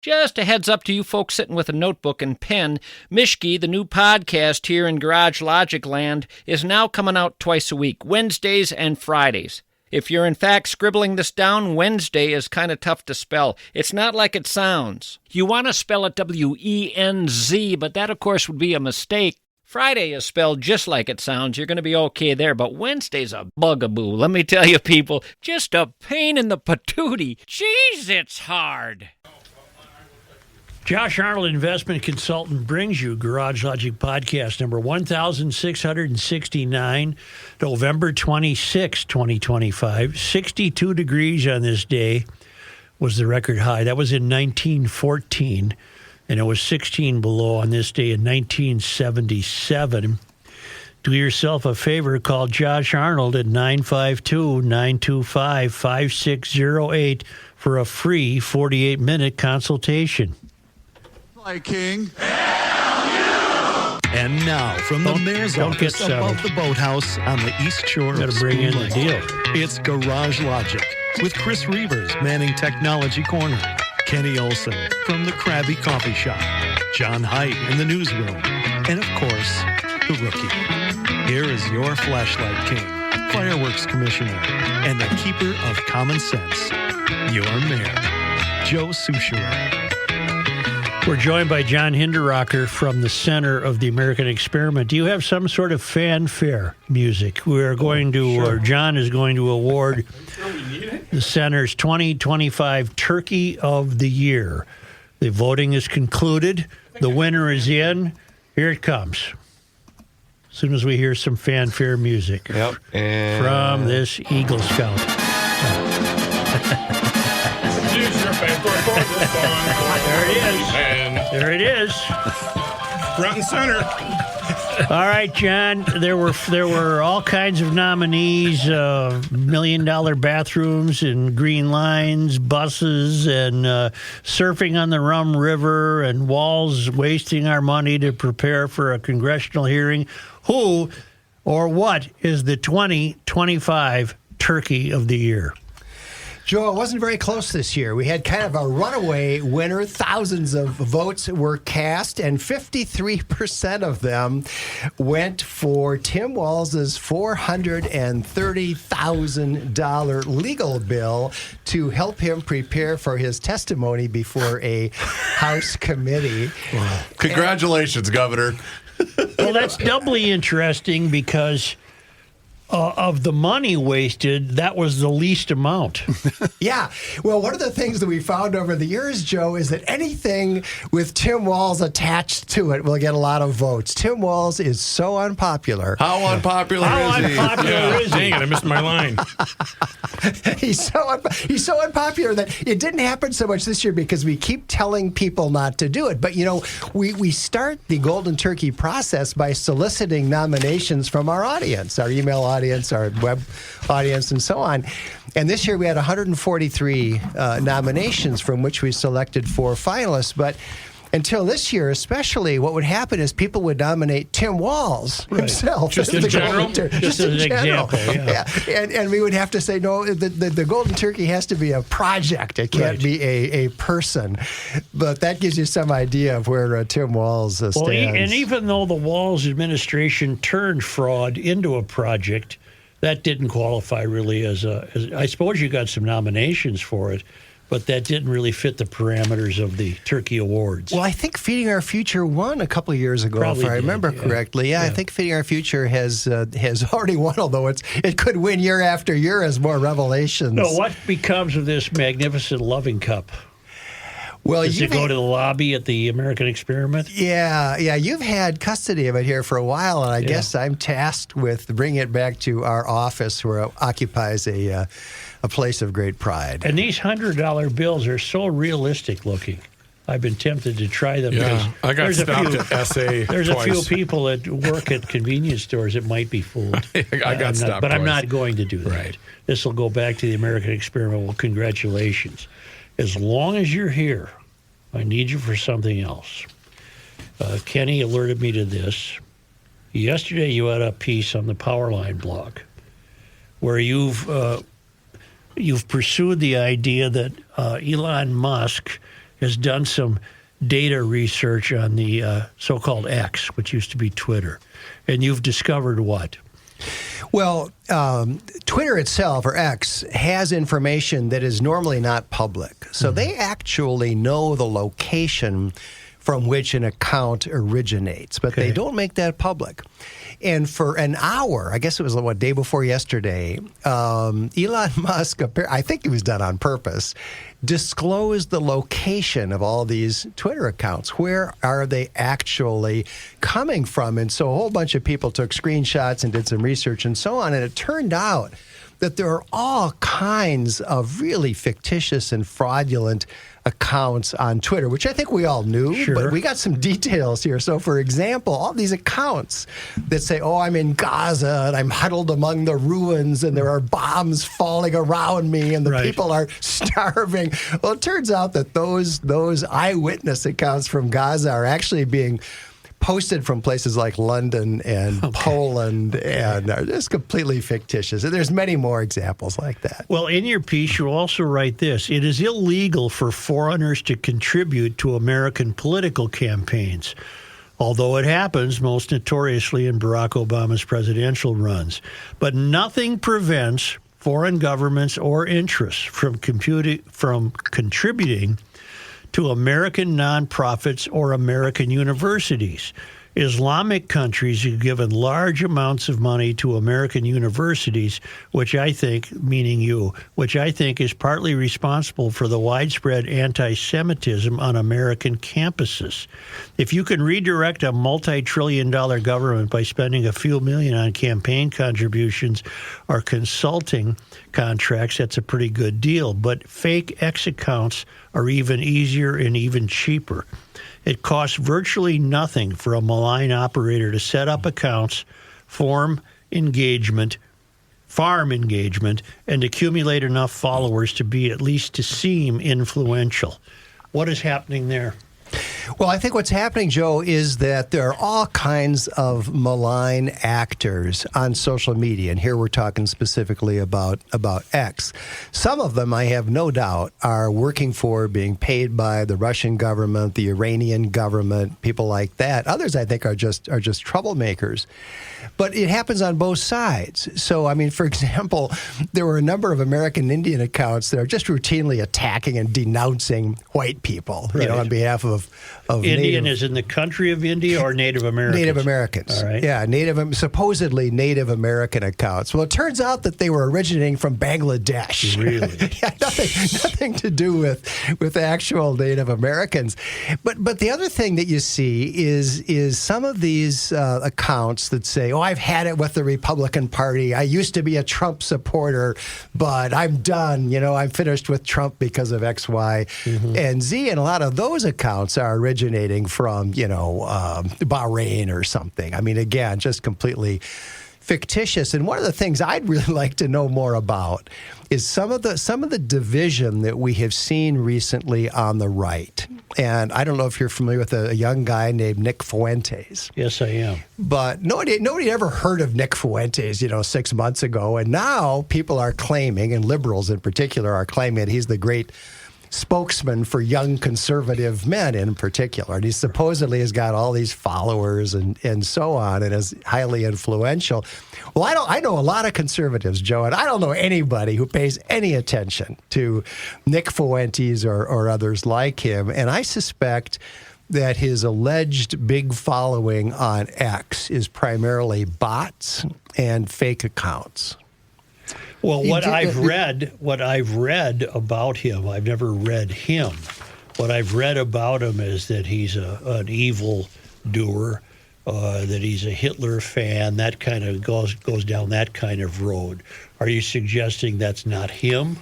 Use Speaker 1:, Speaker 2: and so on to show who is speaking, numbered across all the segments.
Speaker 1: Just a heads up to you folks sitting with a notebook and pen, Mishki, the new podcast here in Garage Logic Land, is now coming out twice a week, Wednesdays and Fridays. If you're in fact scribbling this down, Wednesday is kind of tough to spell. It's not like it sounds. You want to spell it W-E-N-Z, but that, of course, would be a mistake. Friday is spelled just like it sounds. You're going to be okay there, but Wednesday's a bugaboo. Let me tell you, people, just a pain in the patootie. Jeez, it's hard.
Speaker 2: Josh Arnold, investment consultant, brings you Garage Logic Podcast number 1669, November 26, 2025. 62 degrees on this day was the record high. That was in 1914, and it was 16 below on this day in 1977. Do yourself a favor, call Josh Arnold at 952-925-5608 for a free 48-minute consultation.
Speaker 3: King.
Speaker 4: And now, from the mayor's office above the boathouse on the east shore of
Speaker 2: bring in the deal.
Speaker 4: It's Garage Logic with Chris Reavers manning Technology Corner, Kenny Olson from the Krabby Coffee Shop, John Heidt in the newsroom, and of course, the rookie. Here is your flashlight king, fireworks commissioner, and the keeper of common sense, your mayor, Joe Soucheray.
Speaker 2: We're joined by John Hinderaker from the Center of the American Experiment. Do you have some sort of fanfare music? We're going to, or John is going to award the Center's 2025 Turkey of the Year. The voting is concluded. The winner is in. Here it comes. As soon as we hear some fanfare music from this Eagle Scout. There it is. There it is.
Speaker 5: Front and center.
Speaker 2: All right, John. There were all kinds of nominees: $1 million bathrooms and green lines, buses, and surfing on the Rum River, and walls wasting our money to prepare for a congressional hearing. Who or what is the 2025 Turkey of the Year?
Speaker 6: Joe, it wasn't very close this year. We had kind of a runaway winner. Thousands of votes were cast, and 53% of them went for Tim Walz's $430,000 legal bill to help him prepare for his testimony before a House committee.
Speaker 3: Congratulations, Governor.
Speaker 2: Well, that's doubly interesting because of the money wasted, that was the least amount.
Speaker 6: Yeah. Well, one of the things that we found over the years, Joe, is that anything with Tim Walz attached to it will get a lot of votes. Tim Walz is so unpopular.
Speaker 3: How unpopular is he?
Speaker 5: Dang it, I missed my line.
Speaker 6: He's so unpopular that it didn't happen so much this year because we keep telling people not to do it. But, you know, we start the Golden Turkey process by soliciting nominations from our audience, our email audience, our web audience, and so on. And this year we had 143 nominations from which we selected 4 finalists. But until this year, especially, what would happen is people would nominate Tim Walz himself.
Speaker 2: Just in general? Just as an example, yeah.
Speaker 6: And we would have to say, no, the Golden Turkey has to be a project. It can't be a person. But that gives you some idea of where Tim Walz stands.
Speaker 2: Well, and even though the Walz administration turned fraud into a project, that didn't qualify really as I suppose you got some nominations for it, but that didn't really fit the parameters of the Turkey Awards.
Speaker 6: Well, I think Feeding Our Future won a couple of years ago, if I remember correctly. Yeah, I think Feeding Our Future has already won, although it could win year after year as more revelations.
Speaker 2: No, what becomes of this magnificent loving cup?
Speaker 6: Well,
Speaker 2: does it go to the lobby at the American Experiment?
Speaker 6: Yeah. You've had custody of it here for a while, and I guess I'm tasked with bringing it back to our office, where it occupies a place of great pride.
Speaker 2: And these $100 bills are so realistic looking. I've been tempted to try them.
Speaker 5: Yeah, I got stopped at SA
Speaker 2: There's
Speaker 5: twice.
Speaker 2: a few people that work at convenience stores that might be fooled.
Speaker 5: I got stopped
Speaker 2: But I'm
Speaker 5: twice.
Speaker 2: not going to do that.
Speaker 5: Right.
Speaker 2: This will go back to the American Experiment. Well, congratulations. As long as you're here, I need you for something else. Kenny alerted me to this. Yesterday you had a piece on the Powerline blog where you've pursued the idea that Elon Musk has done some data research on the so-called X, which used to be Twitter. And you've discovered what?
Speaker 6: Well, Twitter itself, or X, has information that is normally not public. So they actually know the location from which an account originates, but they don't make that public. And for an hour, I guess it was, day before yesterday, Elon Musk, I think it was done on purpose, disclosed the location of all these Twitter accounts. Where are they actually coming from? And so a whole bunch of people took screenshots and did some research and so on, and it turned out that there are all kinds of really fictitious and fraudulent accounts on Twitter, which I think we all knew, but we got some details here. So, for example, all these accounts that say, I'm in Gaza and I'm huddled among the ruins and there are bombs falling around me and the people are starving. Well, it turns out that those eyewitness accounts from Gaza are actually being posted from places like London and Poland and are just completely fictitious. And there's many more examples like that.
Speaker 2: Well, in your piece, you also write this: it is illegal for foreigners to contribute to American political campaigns, although it happens most notoriously in Barack Obama's presidential runs. But nothing prevents foreign governments or interests from contributing to American nonprofits or American universities. Islamic countries have given large amounts of money to American universities, which I think, meaning you, which I think is partly responsible for the widespread anti-Semitism on American campuses. If you can redirect a multi-trillion-dollar government by spending a few million on campaign contributions or consulting contracts, that's a pretty good deal. But fake X accounts are even easier and even cheaper. It costs virtually nothing for a malign operator to set up accounts, farm engagement, and accumulate enough followers to be at least to seem influential. What is happening there?
Speaker 6: Well, I think what's happening, Joe, is that there are all kinds of malign actors on social media. And here we're talking specifically about X. Some of them, I have no doubt, are working for, being paid by the Russian government, the Iranian government, people like that. Others, I think, are just troublemakers. But it happens on both sides. So, I mean, for example, there were a number of American Indian accounts that are just routinely attacking and denouncing white people, on behalf of
Speaker 2: Indian is in the country of India or Native Americans?
Speaker 6: Native Americans.
Speaker 2: All right.
Speaker 6: Yeah, supposedly Native American accounts. Well, it turns out that they were originating from Bangladesh.
Speaker 2: Really?
Speaker 6: Yeah, nothing to do with actual Native Americans. But the other thing that you see is some of these accounts that say, I've had it with the Republican Party. I used to be a Trump supporter, but I'm done. I'm finished with Trump because of X, Y, and Z. And a lot of those accounts are originating from, Bahrain or something. I mean, again, just completely fictitious. And one of the things I'd really like to know more about is some of the division that we have seen recently on the right. And I don't know if you're familiar with a young guy named Nick Fuentes.
Speaker 2: Yes, I am.
Speaker 6: But nobody ever heard of Nick Fuentes, 6 months ago. And now people are claiming, and liberals in particular are claiming, that he's the great spokesman for young conservative men in particular. And he supposedly has got all these followers and so on and is highly influential. Well, I know a lot of conservatives, Joe, and I don't know anybody who pays any attention to Nick Fuentes or others like him. And I suspect that his alleged big following on X is primarily bots and fake accounts.
Speaker 2: Well, what I've read about him, I've never read him. What I've read about him is that he's an evil doer, that he's a Hitler fan, that kind of goes down that kind of road. Are you suggesting that's not him?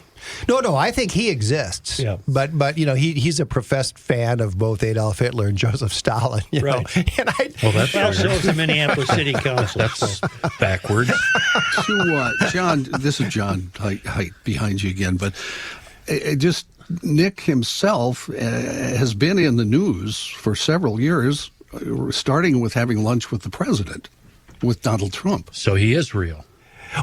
Speaker 6: No, I think he exists. Yeah. But he's a professed fan of both Adolf Hitler and Joseph Stalin.
Speaker 2: Right.
Speaker 6: And
Speaker 2: so is the Minneapolis City Council.
Speaker 5: That's backward.
Speaker 7: So, John, this is John Heidt behind you again, but just Nick himself has been in the news for several years, starting with having lunch with the president, with Donald Trump.
Speaker 5: So he is real.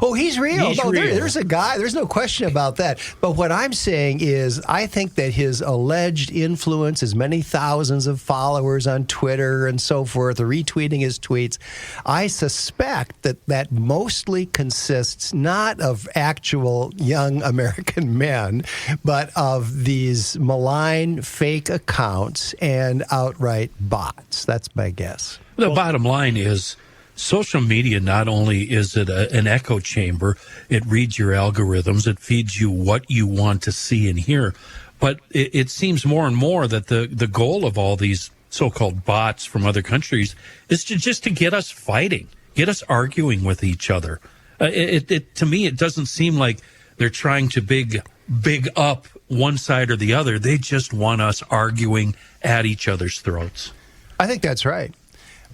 Speaker 6: Oh, he's real.
Speaker 2: He's
Speaker 6: no,
Speaker 2: real.
Speaker 6: There's a guy. There's no question about that. But what I'm saying is I think that his alleged influence, his many thousands of followers on Twitter and so forth, retweeting his tweets, I suspect that mostly consists not of actual young American men, but of these malign fake accounts and outright bots. That's my guess.
Speaker 8: The bottom line is social media, not only is it an echo chamber, it reads your algorithms, it feeds you what you want to see and hear, but it seems more and more that the goal of all these so-called bots from other countries is to get us fighting, get us arguing with each other. To me, it doesn't seem like they're trying to big up one side or the other. They just want us arguing at each other's throats.
Speaker 6: I think that's right.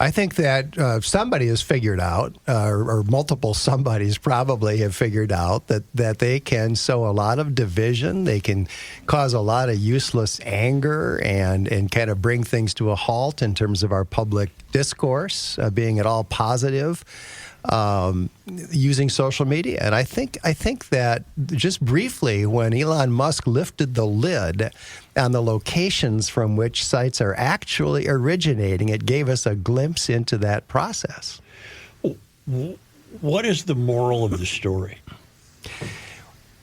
Speaker 6: I think that somebody has figured out, or multiple somebodies probably have figured out, that they can sow a lot of division. They can cause a lot of useless anger and kind of bring things to a halt in terms of our public discourse, being at all positive, using social media. And I think that just briefly, when Elon Musk lifted the lid on the locations from which sites are actually originating, it gave us a glimpse into that process.
Speaker 2: What is the moral of the story?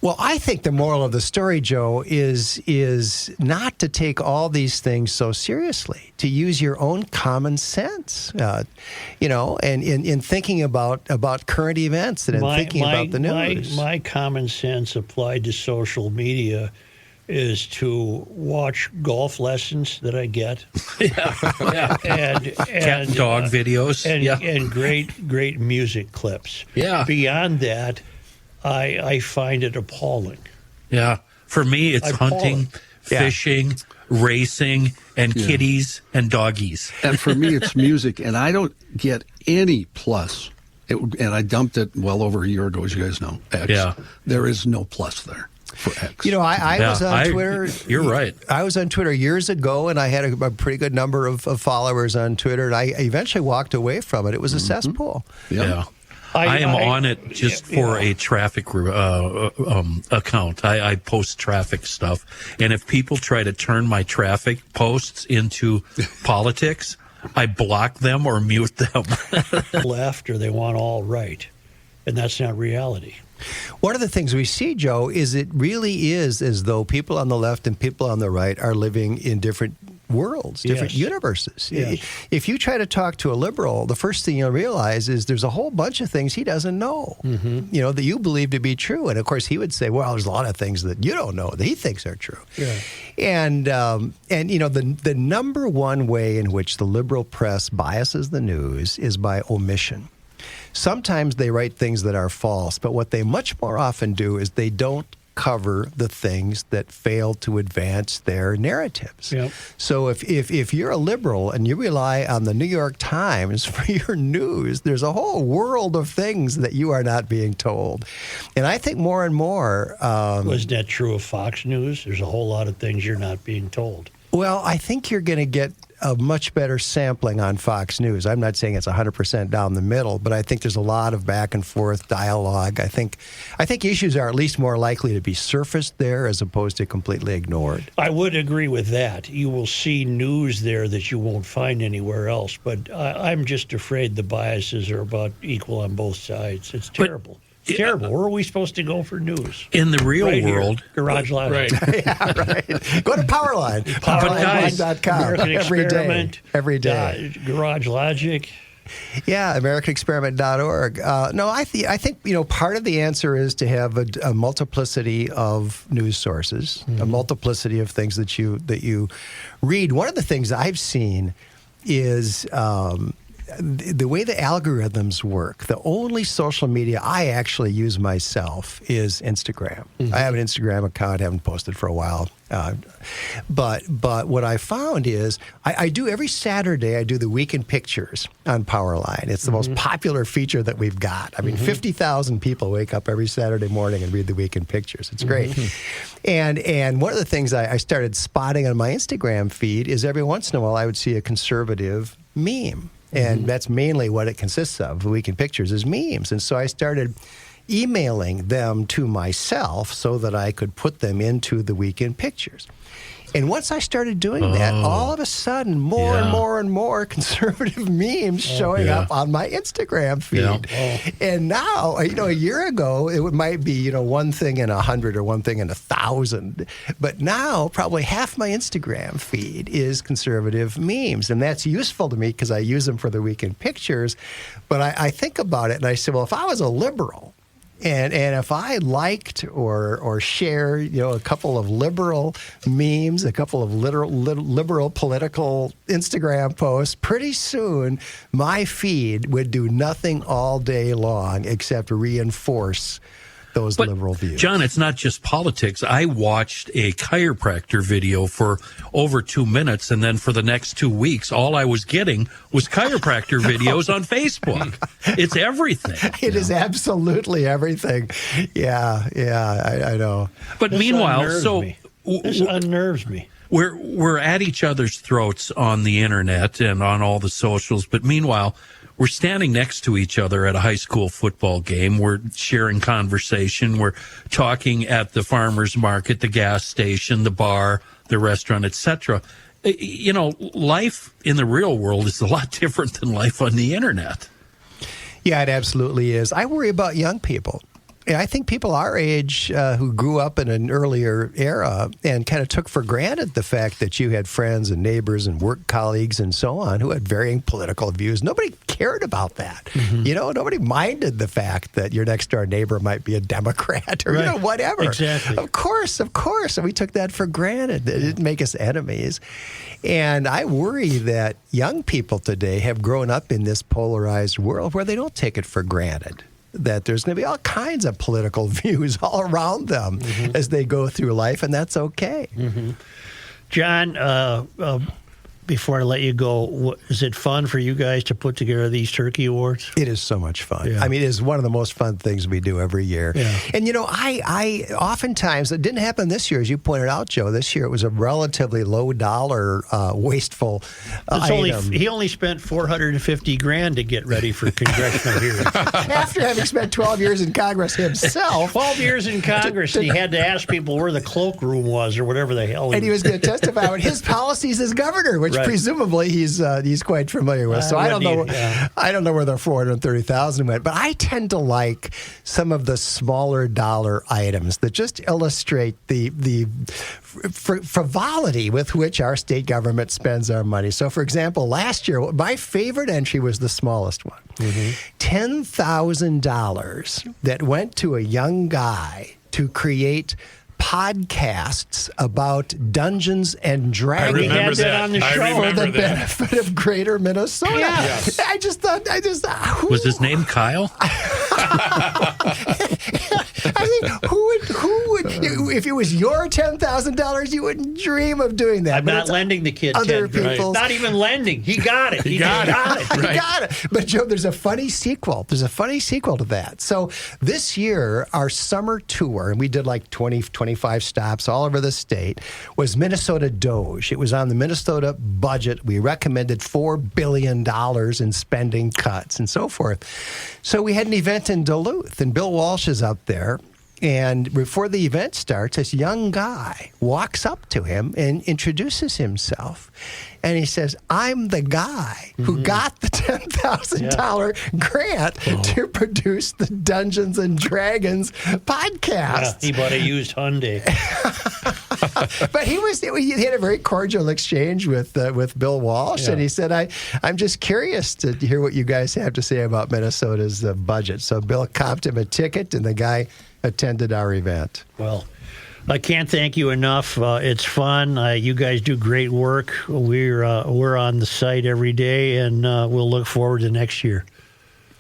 Speaker 6: Well, I think the moral of the story, Joe, is not to take all these things so seriously, to use your own common sense, and in thinking about current events and in thinking about the news.
Speaker 2: My common sense applied to social media is to watch golf lessons that I get.
Speaker 8: Yeah.
Speaker 2: and
Speaker 8: Cat and dog videos.
Speaker 2: And great music clips.
Speaker 8: Yeah.
Speaker 2: Beyond that, I find it appalling.
Speaker 8: Yeah. For me, it's hunting, fishing, racing, and kitties and doggies.
Speaker 7: And for me, it's music, and I don't get any plus. And I dumped it well over a year ago, as you guys know. X.
Speaker 8: Yeah.
Speaker 7: There is no plus there for X.
Speaker 6: I was on Twitter.
Speaker 8: You're right.
Speaker 6: I was on Twitter years ago, and I had a pretty good number of followers on Twitter, and I eventually walked away from it. It was a cesspool.
Speaker 8: Yeah. I am on it just for a traffic account. I post traffic stuff. And if people try to turn my traffic posts into politics, I block them or mute them.
Speaker 2: Left, or they want all right. And that's not reality.
Speaker 6: One of the things we see, Joe, is it really is as though people on the left and people on the right are living in different worlds, different universes.
Speaker 2: Yes.
Speaker 6: If you try to talk to a liberal, the first thing you'll realize is there's a whole bunch of things he doesn't know, that you believe to be true. And of course, he would say, well, there's a lot of things that you don't know that he thinks are true.
Speaker 2: Yeah.
Speaker 6: And the number one way in which the liberal press biases the news is by omission. Sometimes they write things that are false, but what they much more often do is they don't cover the things that fail to advance their narratives.
Speaker 2: Yep.
Speaker 6: So if you're a liberal and you rely on the New York Times for your news, there's a whole world of things that you are not being told. And I think more and more...
Speaker 2: Wasn't that true of Fox News? There's a whole lot of things you're not being told.
Speaker 6: Well, I think you're going to get a much better sampling on Fox News. I'm not saying it's 100% down the middle, but I think there's a lot of back and forth dialogue. I think issues are at least more likely to be surfaced there as opposed to completely ignored.
Speaker 2: I would agree with that. You will see news there that you won't find anywhere else, but I'm just afraid the biases are about equal on both sides. It's terrible. It's terrible. Where are we supposed to go for news?
Speaker 8: In the real world.
Speaker 2: Here. Garage Logic.
Speaker 6: Right. Yeah, right. Go to Powerline. Powerline.com.
Speaker 2: American
Speaker 6: every
Speaker 2: Experiment.
Speaker 6: Day. Every day.
Speaker 2: Garage Logic.
Speaker 6: Yeah, AmericanExperiment.org. I think part of the answer is to have a multiplicity of news sources, a multiplicity of things that you read. One of the things I've seen is the way the algorithms work. The only social media I actually use myself is Instagram. I have an Instagram account. I haven't posted for a while. But what I found is I do every Saturday, I do the Weekend Pictures on Powerline. It's the most popular feature that we've got. I mean, 50,000 people wake up every Saturday morning and read the Weekend Pictures. It's great. And one of the things I started spotting on my Instagram feed is every once in a while I would see a conservative meme. And that's mainly what it consists of. The Weekend Pictures is memes. And so I started emailing them to myself so that I could put them into the weekend pictures. And once I started doing that, all of a sudden, more and more and more conservative memes showing up on my Instagram feed. And now, a year ago, it might be, one thing in 100 or one thing in 1,000. But now, probably half my Instagram feed is conservative memes. And that's useful to me because I use them for the weekend pictures. But I think about it and I say, well, if I was a liberal, and if I liked or shared, a couple of liberal memes, a couple of liberal political Instagram posts, pretty soon my feed would do nothing all day long except reinforce those liberal views.
Speaker 8: John, it's not just politics. I watched a chiropractor video for over 2 minutes, and then for the next 2 weeks, all I was getting was chiropractor videos on Facebook. It's everything.
Speaker 6: It is absolutely everything. Yeah, I know.
Speaker 8: But meanwhile,
Speaker 2: this unnerves me.
Speaker 8: We're at each other's throats on the internet and on all the socials, but meanwhile, we're standing next to each other at a high school football game. We're sharing conversation. We're talking at the farmer's market, the gas station, the bar, the restaurant, etc. Life in the real world is a lot different than life on the internet.
Speaker 6: Yeah, it absolutely is. I worry about young people. I think people our age who grew up in an earlier era and kind of took for granted the fact that you had friends and neighbors and work colleagues and so on who had varying political views. Nobody cared about that. Mm-hmm. Nobody minded the fact that your next door neighbor might be a Democrat or whatever.
Speaker 2: Exactly.
Speaker 6: Of course. And we took that for granted. It didn't make us enemies. And I worry that young people today have grown up in this polarized world where they don't take it for granted that there's going to be all kinds of political views all around them as they go through life, and that's okay.
Speaker 2: Mm-hmm. John, before I let you go, is it fun for you guys to put together these turkey awards?
Speaker 6: It is so much fun.
Speaker 2: Yeah.
Speaker 6: I mean, it is one of the most fun things we do every year.
Speaker 2: Yeah.
Speaker 6: And, I oftentimes, it didn't happen this year, as you pointed out, Joe. This year it was a relatively low-dollar, wasteful item.
Speaker 2: He only spent $450,000 to get ready for congressional hearings.
Speaker 6: After having spent 12 years in Congress himself.
Speaker 2: 12 years in Congress, and he had to ask people where the cloakroom was or whatever the hell.
Speaker 6: And he was going to testify on his policies as governor, which presumably he's quite familiar with. So I don't know. I don't know where the $430,000 went, but I tend to like some of the smaller dollar items that just illustrate the frivolity with which our state government spends our money. So, for example, last year, my favorite entry was the smallest one. $10,000 that went to a young guy to create podcasts about Dungeons and Dragons.
Speaker 5: I remember that
Speaker 2: on the show
Speaker 6: for the benefit of Greater Minnesota.
Speaker 2: Yeah.
Speaker 6: Yes. I just thought,
Speaker 8: Was his name Kyle?
Speaker 6: I mean, who would, if it was your $10,000, you wouldn't dream of doing that.
Speaker 2: I'm not lending the kid
Speaker 6: other
Speaker 2: $10,000.
Speaker 6: people's.
Speaker 2: Not even lending. He got it. He got it.
Speaker 6: He got it. But, Joe, there's a funny sequel. There's a funny sequel to that. So this year, our summer tour, and we did like 20, 25 stops all over the state, was Minnesota Doge. It was on the Minnesota budget. We recommended $4 billion in spending cuts and so forth. So we had an event in Duluth, and Bill Walsh is up there. And before the event starts, this young guy walks up to him and introduces himself. And he says, I'm the guy who got the $10,000 grant to produce the Dungeons and Dragons podcast.
Speaker 2: Yeah, he bought a used Hyundai.
Speaker 6: But he had a very cordial exchange with Bill Walsh, and he said, I'm just curious to hear what you guys have to say about Minnesota's budget. So Bill comped him a ticket, and the guy attended our event.
Speaker 2: Well, I can't thank you enough. It's fun. You guys do great work. We're on the site every day, and we'll look forward to next year.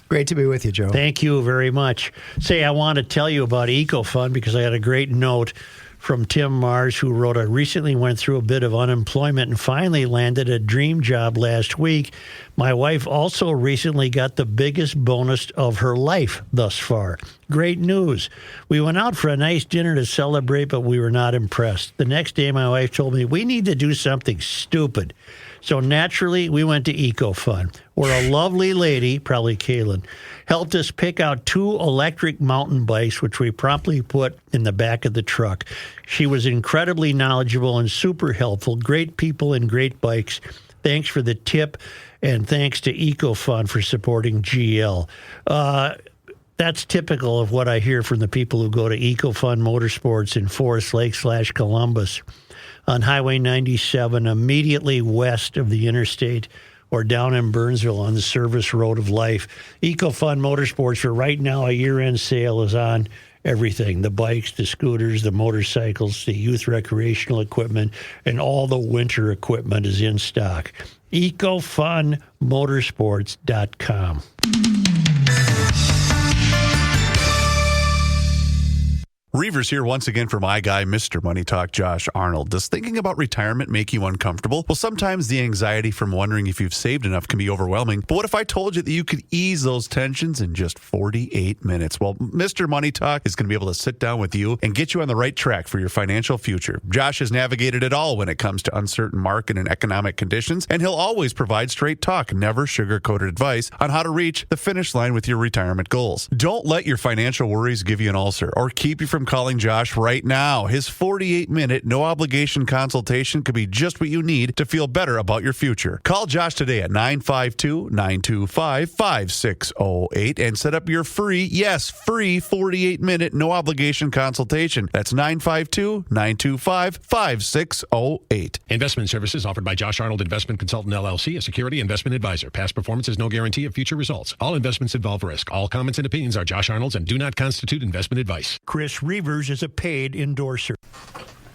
Speaker 6: Great to be with you, Joe.
Speaker 2: Thank you very much. Say, I want to tell you about EcoFund because I had a great note from Tim Mars, who wrote, I recently went through a bit of unemployment and finally landed a dream job last week. My wife also recently got the biggest bonus of her life thus far. Great news. We went out for a nice dinner to celebrate, but we were not impressed. The next day, my wife told me, we need to do something stupid. So naturally, we went to EcoFun, where a lovely lady, probably Kaylin, helped us pick out 2 electric mountain bikes, which we promptly put in the back of the truck. She was incredibly knowledgeable and super helpful. Great people and great bikes. Thanks for the tip, and thanks to EcoFun for supporting GL. That's typical of what I hear from the people who go to EcoFun Motorsports in Forest Lake / Columbus on Highway 97, immediately west of the interstate, or down in Burnsville on the service road of life. EcoFun Motorsports, for right now, a year-end sale is on everything: the bikes, the scooters, the motorcycles, the youth recreational equipment, and all the winter equipment is in stock. EcoFunMotorsports.com.
Speaker 3: Reavers here once again for my guy, Mr. Money Talk, Josh Arnold. Does thinking about retirement make you uncomfortable? Well, sometimes the anxiety from wondering if you've saved enough can be overwhelming. But what if I told you that you could ease those tensions in just 48 minutes? Well, Mr. Money Talk is going to be able to sit down with you and get you on the right track for your financial future. Josh has navigated it all when it comes to uncertain market and economic conditions, and he'll always provide straight talk, never sugar-coated advice on how to reach the finish line with your retirement goals. Don't let your financial worries give you an ulcer or keep you from calling Josh right now. His 48-minute, no-obligation consultation could be just what you need to feel better about your future. Call Josh today at 952-925-5608 and set up your free 48-minute, no-obligation consultation. That's 952-925-5608.
Speaker 9: Investment services offered by Josh Arnold Investment Consultant, LLC, a security investment advisor. Past performance is no guarantee of future results. All investments involve risk. All comments and opinions are Josh Arnold's and do not constitute investment advice.
Speaker 2: Chris Reavers is a paid endorser.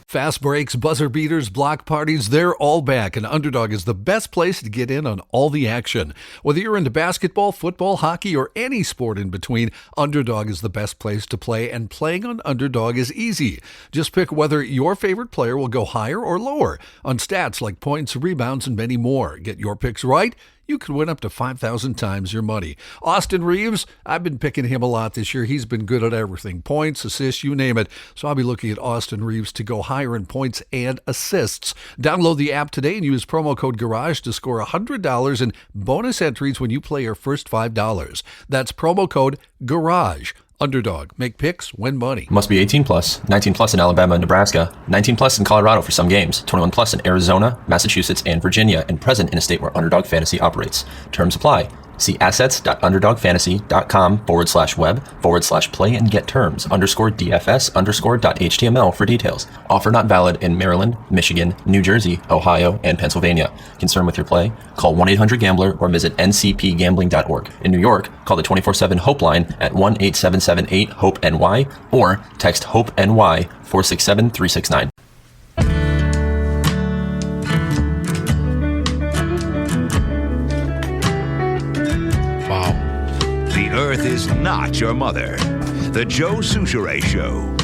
Speaker 7: Fast breaks, buzzer beaters, block parties, they're all back, and Underdog is the best place to get in on all the action. Whether you're into basketball, football, hockey, or any sport in between, Underdog is the best place to play, and playing on Underdog is easy. Just pick whether your favorite player will go higher or lower on stats like points, rebounds, and many more. Get your picks right, you could win up to 5,000 times your money. Austin Reeves, I've been picking him a lot this year. He's been good at everything. Points, assists, you name it. So I'll be looking at Austin Reeves to go higher in points and assists. Download the app today and use promo code GARAGE to score $100 in bonus entries when you play your first $5. That's promo code GARAGE. Underdog. Make picks, win money.
Speaker 10: Must be 18 plus, 19 plus in Alabama and Nebraska, 19 plus in Colorado for some games, 21 plus in Arizona, Massachusetts, and Virginia, and present in a state where Underdog Fantasy operates. Terms apply. See assets.underdogfantasy.com/web/play and get terms _DFS_.html for details. Offer not valid in Maryland, Michigan, New Jersey, Ohio, and Pennsylvania. Concerned with your play? Call 1-800-GAMBLER or visit ncpgambling.org. In New York, call the 24/7 Hope line at 1-8778-HOPE-NY or text HOPE-NY 467-369.
Speaker 11: The Earth is not your mother. The Joe Souchere Show.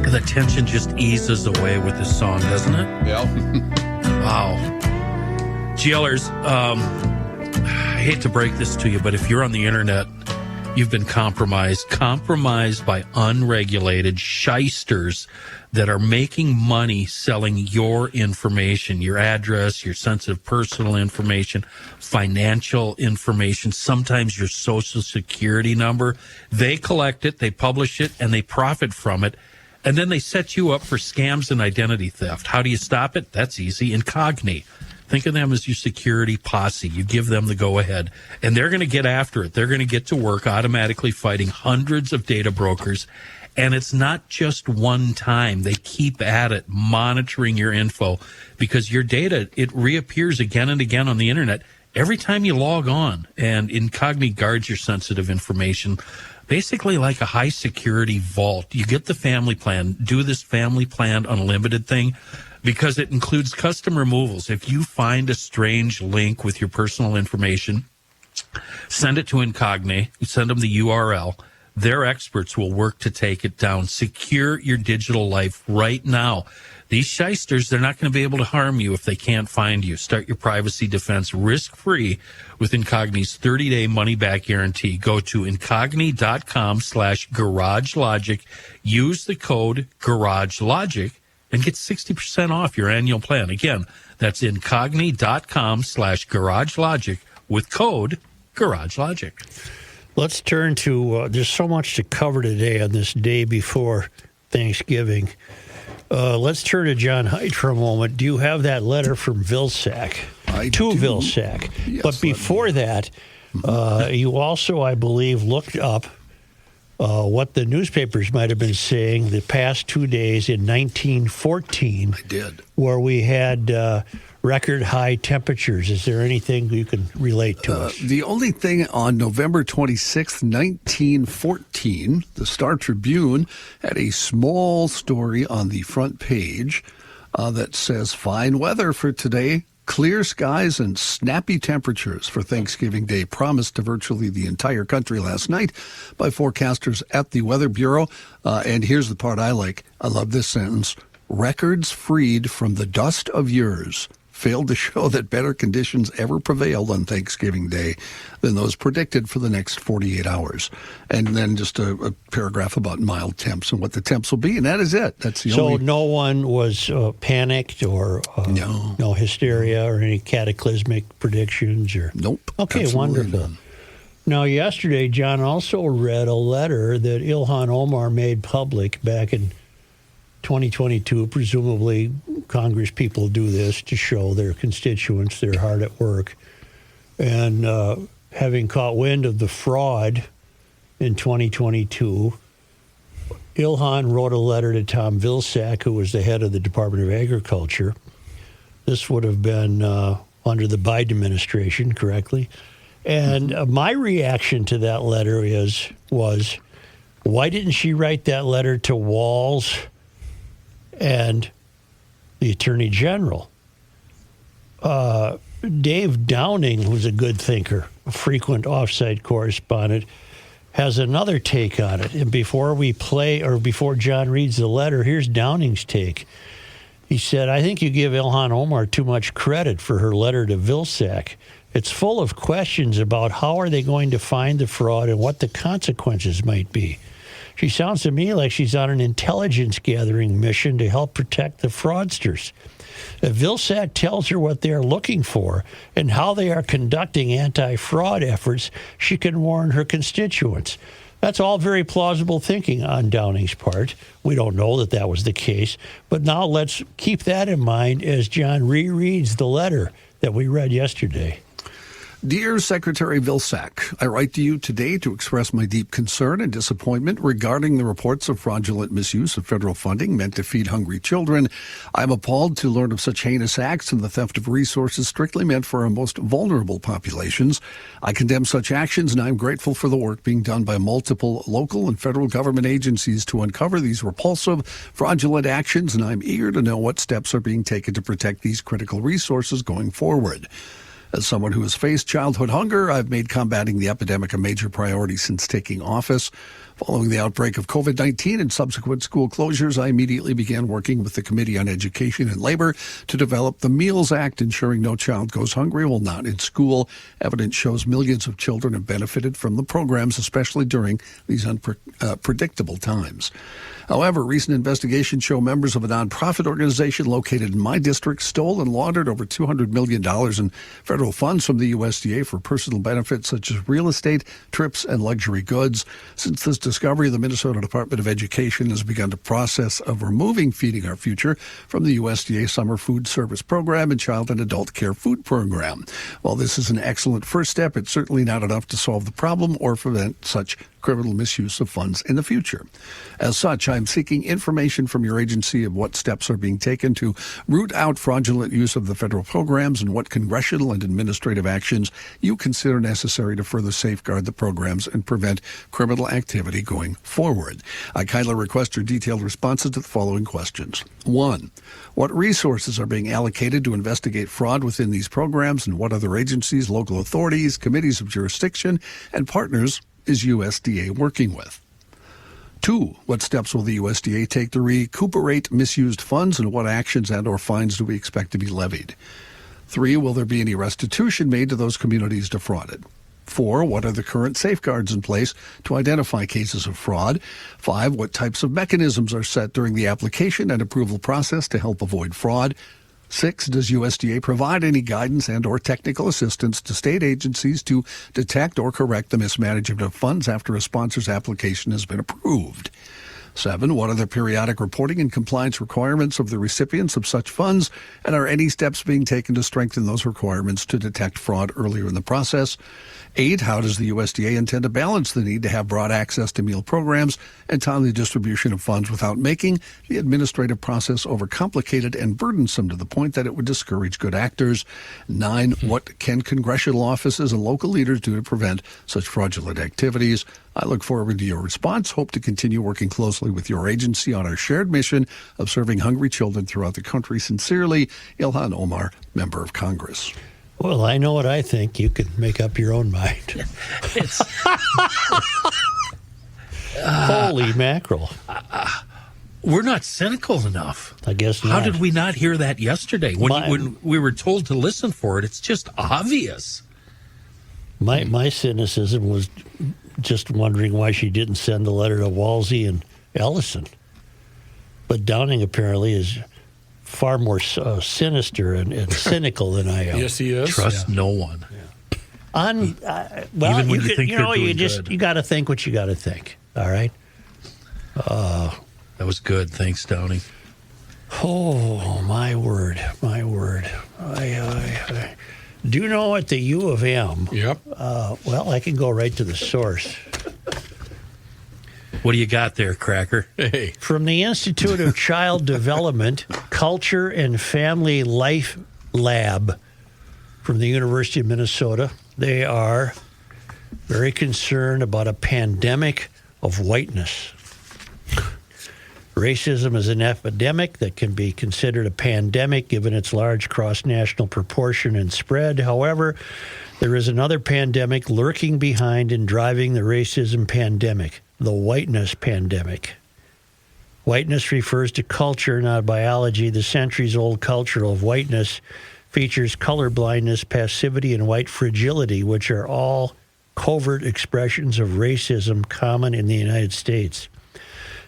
Speaker 8: The tension just eases away with this song, doesn't it?
Speaker 3: Yep.
Speaker 8: Wow. GLers, I hate to break this to you, but if you're on the internet, you've been compromised by unregulated shysters that are making money selling your information, your address, your sensitive personal information, financial information, sometimes your social security number. They collect it, they publish it, and they profit from it. And then they set you up for scams and identity theft. How do you stop it? That's easy. Incogni. Think of them as your security posse. You give them the go-ahead, and they're going to get after it. They're going to get to work automatically fighting hundreds of data brokers. And it's not just one time. They keep at it, monitoring your info, because your data, it reappears again and again on the internet every time you log on. And Incogni guards your sensitive information, basically like a high-security vault. You get the family plan. Do this family plan unlimited thing, because it includes custom removals. If you find a strange link with your personal information, send it to Incogni. Send them the URL. Their experts will work to take it down. Secure your digital life right now. These shysters, they're not going to be able to harm you if they can't find you. Start your privacy defense risk-free with Incogni's 30-day money-back guarantee. Go to incogni.com/GarageLogic. Use the code GarageLogic and get 60% off your annual plan. Again, that's incogni.com/GarageLogic with code GarageLogic.
Speaker 2: Let's turn to, there's so much to cover today on this day before Thanksgiving. Let's turn to John Heidt for a moment. Do you have that letter from Vilsack? Vilsack.
Speaker 12: Yes,
Speaker 2: but before that, you also, I believe, looked up what the newspapers might have been saying the past 2 days in 1914.
Speaker 12: I did.
Speaker 2: Where we had record high temperatures. Is there anything you can relate to us?
Speaker 12: The only thing on November 26th, 1914, the Star Tribune had a small story on the front page that says, fine weather for today. Clear skies and snappy temperatures for Thanksgiving Day promised to virtually the entire country last night by forecasters at the Weather Bureau. And here's the part I like. I love this sentence. Records freed from the dust of years failed to show that better conditions ever prevailed on Thanksgiving Day than those predicted for the next 48 hours. And then just a paragraph about mild temps and what the temps will be, and that is it. That's the only...
Speaker 2: So no one was panicked or no hysteria or any cataclysmic predictions? Or
Speaker 12: Nope.
Speaker 2: Okay, wonderful.
Speaker 12: None.
Speaker 2: Now, yesterday, John also read a letter that Ilhan Omar made public back in 2022. Presumably, Congress people do this to show their constituents they're hard at work. And having caught wind of the fraud in 2022, Ilhan wrote a letter to Tom Vilsack, who was the head of the Department of Agriculture. This would have been under the Biden administration, correctly? And my reaction to that letter was, why didn't she write that letter to Walz and the Attorney General? Dave Downing, who's a good thinker, a frequent offsite correspondent, has another take on it. And before John reads the letter, here's Downing's take. He said, I think you give Ilhan Omar too much credit for her letter to Vilsack. It's full of questions about how are they going to find the fraud and what the consequences might be. She sounds to me like she's on an intelligence gathering mission to help protect the fraudsters. If Vilsack tells her what they are looking for and how they are conducting anti-fraud efforts, she can warn her constituents. That's all very plausible thinking on Downing's part. We don't know that was the case, but now let's keep that in mind as John rereads the letter that we read yesterday.
Speaker 12: Dear Secretary Vilsack, I write to you today to express my deep concern and disappointment regarding the reports of fraudulent misuse of federal funding meant to feed hungry children. I'm appalled to learn of such heinous acts and the theft of resources strictly meant for our most vulnerable populations. I condemn such actions, and I'm grateful for the work being done by multiple local and federal government agencies to uncover these repulsive, fraudulent actions, and I'm eager to know what steps are being taken to protect these critical resources going forward. As someone who has faced childhood hunger, I've made combating the epidemic a major priority since taking office. Following the outbreak of COVID-19 and subsequent school closures, I immediately began working with the Committee on Education and Labor to develop the Meals Act, ensuring no child goes hungry while not in school. Evidence shows millions of children have benefited from the programs, especially during these unpredictable times. However, recent investigations show members of a nonprofit organization located in my district stole and laundered over $200 million in federal funds from the USDA for personal benefits such as real estate, trips, and luxury goods. Since this discovery, the Minnesota Department of Education has begun the process of removing Feeding Our Future from the USDA Summer Food Service Program and Child and Adult Care Food Program. While this is an excellent first step, it's certainly not enough to solve the problem or prevent such criminal misuse of funds in the future. As such, I'm seeking information from your agency of what steps are being taken to root out fraudulent use of the federal programs and what congressional and administrative actions you consider necessary to further safeguard the programs and prevent criminal activity going forward. I kindly request your detailed responses to the following questions. 1. What resources are being allocated to investigate fraud within these programs, and what other agencies, local authorities, committees of jurisdiction, and partners is USDA working with? 2, what steps will the USDA take to recuperate misused funds, and what actions and or fines do we expect to be levied? 3, will there be any restitution made to those communities defrauded? 4, what are the current safeguards in place to identify cases of fraud? 5, what types of mechanisms are set during the application and approval process to help avoid fraud? 6, does USDA provide any guidance and or technical assistance to state agencies to detect or correct the mismanagement of funds after a sponsor's application has been approved? 7, what are the periodic reporting and compliance requirements of the recipients of such funds, and are any steps being taken to strengthen those requirements to detect fraud earlier in the process? 8, how does the USDA intend to balance the need to have broad access to meal programs and timely distribution of funds without making the administrative process overcomplicated and burdensome to the point that it would discourage good actors? 9, what can congressional offices and local leaders do to prevent such fraudulent activities? I look forward to your response. Hope to continue working closely with your agency on our shared mission of serving hungry children throughout the country. Sincerely, Ilhan Omar, Member of Congress.
Speaker 2: Well, I know what I think. You can make up your own mind. Holy mackerel.
Speaker 8: We're not cynical enough.
Speaker 2: I guess not.
Speaker 8: How did we not hear that yesterday? When we were told to listen for it, it's just obvious.
Speaker 2: My cynicism was just wondering why she didn't send a letter to Walsey and Ellison. But Downing apparently is far more sinister and cynical than I am.
Speaker 5: Yes, he is.
Speaker 8: Trust no one.
Speaker 2: Yeah.
Speaker 8: Even when you think you're doing
Speaker 2: good. You got to think what you got to think. All right.
Speaker 8: That was good. Thanks, Downing.
Speaker 2: Oh, my word. I do know at the U of M.
Speaker 5: Yep.
Speaker 2: Well, I can go right to the source.
Speaker 8: What do you got there, Cracker?
Speaker 5: Hey.
Speaker 2: From the Institute of Child Development, Culture and Family Life Lab from the University of Minnesota, they are very concerned about a pandemic of whiteness. Racism is an epidemic that can be considered a pandemic given its large cross-national proportion and spread. However, there is another pandemic lurking behind and driving the racism pandemic, the whiteness pandemic. Whiteness refers to culture, not biology. The centuries-old culture of whiteness features colorblindness, passivity, and white fragility, which are all covert expressions of racism common in the United States.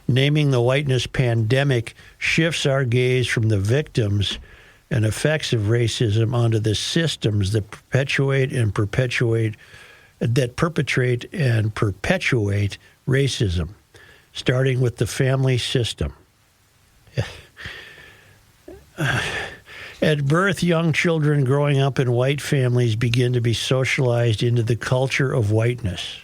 Speaker 2: Naming the whiteness pandemic shifts our gaze from the victims and effects of racism onto the systems that perpetrate and perpetuate racism, starting with the family system. At birth, young children growing up in white families begin to be socialized into the culture of whiteness.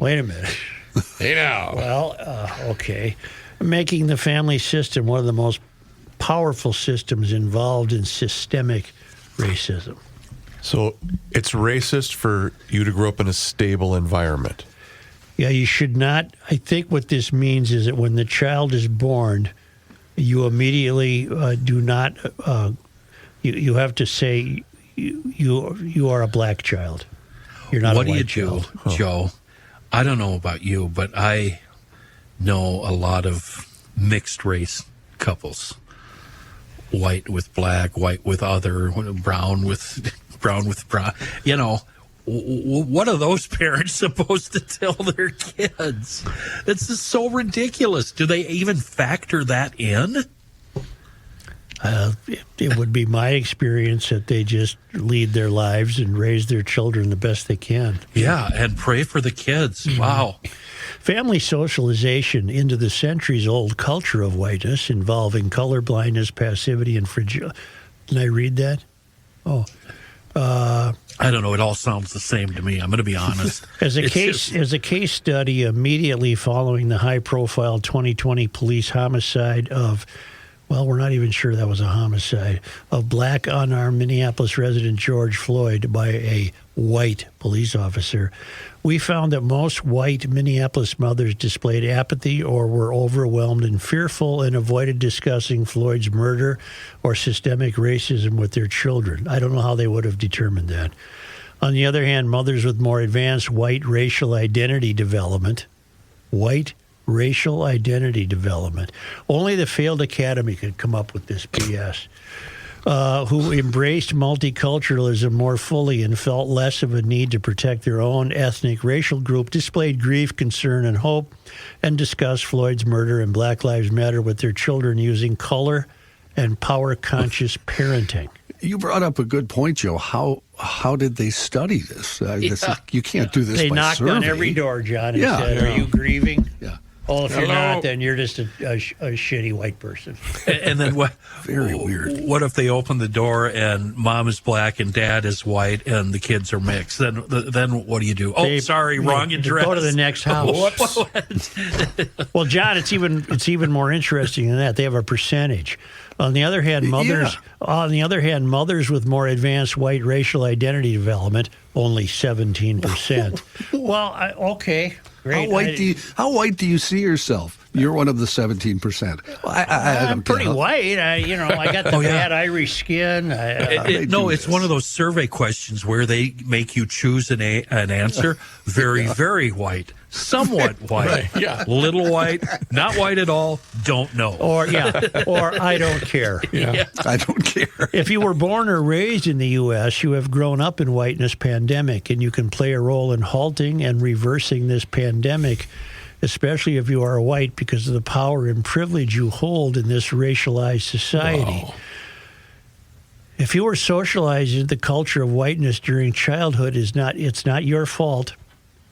Speaker 2: Wait a minute.
Speaker 5: Hey now.
Speaker 2: Well, okay. Making the family system one of the most powerful systems involved in systemic racism.
Speaker 3: So it's racist for you to grow up in a stable environment.
Speaker 2: Yeah, you should not. I think what this means is that when the child is born, you immediately do not. You have to say you are a black child. You're not.
Speaker 8: What
Speaker 2: a
Speaker 8: do you
Speaker 2: white
Speaker 8: do,
Speaker 2: child.
Speaker 8: Joe? I don't know about you, but I know a lot of mixed race couples. White with black, white with other, brown with brown. You know, what are those parents supposed to tell their kids? That's just so ridiculous. Do they even factor that in?
Speaker 2: It would be my experience that they just lead their lives and raise their children the best they can.
Speaker 8: Yeah, and pray for the kids. Wow.
Speaker 2: Family socialization into the centuries-old culture of whiteness involving colorblindness, passivity, and fragility. Did I read that? Oh.
Speaker 8: I don't know. It all sounds the same to me. I'm going to be honest.
Speaker 2: As a case study immediately following the high-profile 2020 police homicide of, well, we're not even sure that was a homicide, of black unarmed Minneapolis resident George Floyd by a white police officer, we found that most white Minneapolis mothers displayed apathy or were overwhelmed and fearful and avoided discussing Floyd's murder or systemic racism with their children. I don't know how they would have determined that. On the other hand, mothers with more advanced white racial identity development, only the failed academy could come up with this BS, who embraced multiculturalism more fully and felt less of a need to protect their own ethnic racial group, displayed grief, concern, and hope, and discussed Floyd's murder and Black Lives Matter with their children using color and power-conscious parenting.
Speaker 12: You brought up a good point, Joe. How did they study this? You can't do this
Speaker 2: They
Speaker 12: by
Speaker 2: knocked
Speaker 12: survey.
Speaker 2: on every door, John, and said, "Are you grieving?"
Speaker 12: Yeah.
Speaker 2: Oh, if you're not, then you're just a shitty white person.
Speaker 8: And then what?
Speaker 12: Very weird.
Speaker 8: What if they open the door and mom is black and dad is white and the kids are mixed? Then what do you do? Oh, sorry, wrong address.
Speaker 2: Go to the next house. Well, John, it's even more interesting than that. They have a percentage. On the other hand, mothers with more advanced white racial identity development, only 17%. Well, okay. Great.
Speaker 12: How white do you see yourself? You're one of the 17%.
Speaker 2: I'm pretty white. I got the bad Irish skin.
Speaker 8: It's one of those survey questions where they make you choose an answer. Very, very white, somewhat white, little white, not white at all, don't know.
Speaker 2: Or I don't care.
Speaker 12: I don't care.
Speaker 2: If you were born or raised in the U.S., you have grown up in whiteness pandemic, and you can play a role in halting and reversing this pandemic, especially if you are white, because of the power and privilege you hold in this racialized society.
Speaker 5: Wow.
Speaker 2: If you were socialized into the culture of whiteness during childhood, it's not your fault.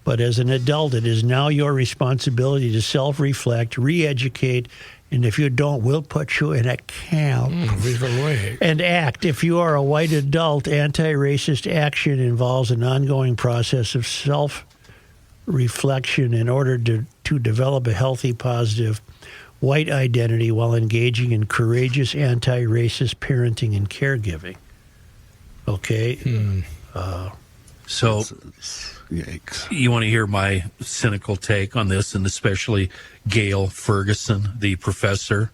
Speaker 2: But as an adult, it is now your responsibility to self-reflect, re-educate, and if you don't, we'll put you in a camp. And act. If you are a white adult, anti-racist action involves an ongoing process of self-reflection in order to develop a healthy, positive white identity while engaging in courageous anti-racist parenting and caregiving. Okay?
Speaker 8: So
Speaker 12: yikes.
Speaker 8: You want to hear my cynical take on this, and especially Gail Ferguson, the professor.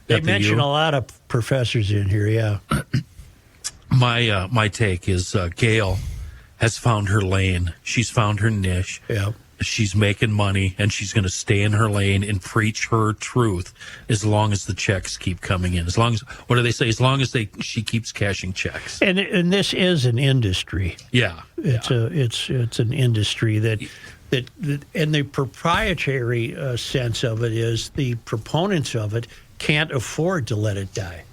Speaker 2: They mention a lot of professors in here, yeah.
Speaker 8: My take is Gail has found her lane. She's found her niche.
Speaker 2: Yeah.
Speaker 8: She's making money, and she's going to stay in her lane and preach her truth as long as the checks keep coming in. As long as, what do they say? As long as she keeps cashing checks.
Speaker 2: And this is an industry.
Speaker 8: Yeah.
Speaker 2: It's an industry that and the proprietary sense of it is the proponents of it can't afford to let it die.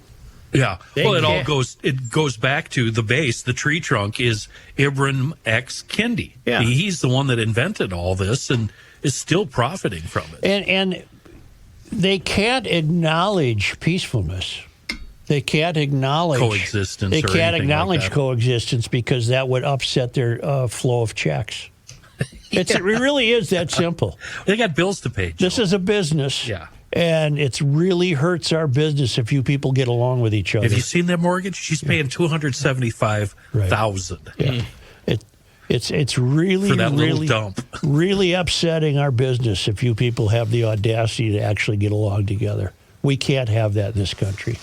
Speaker 8: Yeah. It goes back to the base. The tree trunk is Ibram X. Kendi.
Speaker 2: Yeah.
Speaker 8: He's the one that invented all this and is still profiting from it.
Speaker 2: And they can't acknowledge peacefulness. They can't acknowledge
Speaker 8: coexistence.
Speaker 2: They
Speaker 8: or
Speaker 2: can't
Speaker 8: anything
Speaker 2: acknowledge
Speaker 8: like that.
Speaker 2: coexistence because that would upset their flow of checks. It really is that simple.
Speaker 8: They got bills to pay, Joe.
Speaker 2: This is a business.
Speaker 8: Yeah.
Speaker 2: And it really hurts our business if you people get along with each other.
Speaker 8: Have you seen that mortgage? She's paying $275,000.
Speaker 2: Yeah. It's really,
Speaker 8: for that
Speaker 2: really,
Speaker 8: little dump.
Speaker 2: really upsetting our business if you people have the audacity to actually get along together. We can't have that in this country.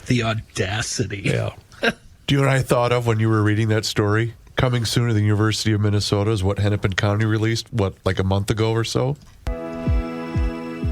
Speaker 8: The audacity.
Speaker 2: Yeah.
Speaker 3: Do you know what I thought of when you were reading that story? Coming soon to the University of Minnesota is what Hennepin County released, like a month ago or so?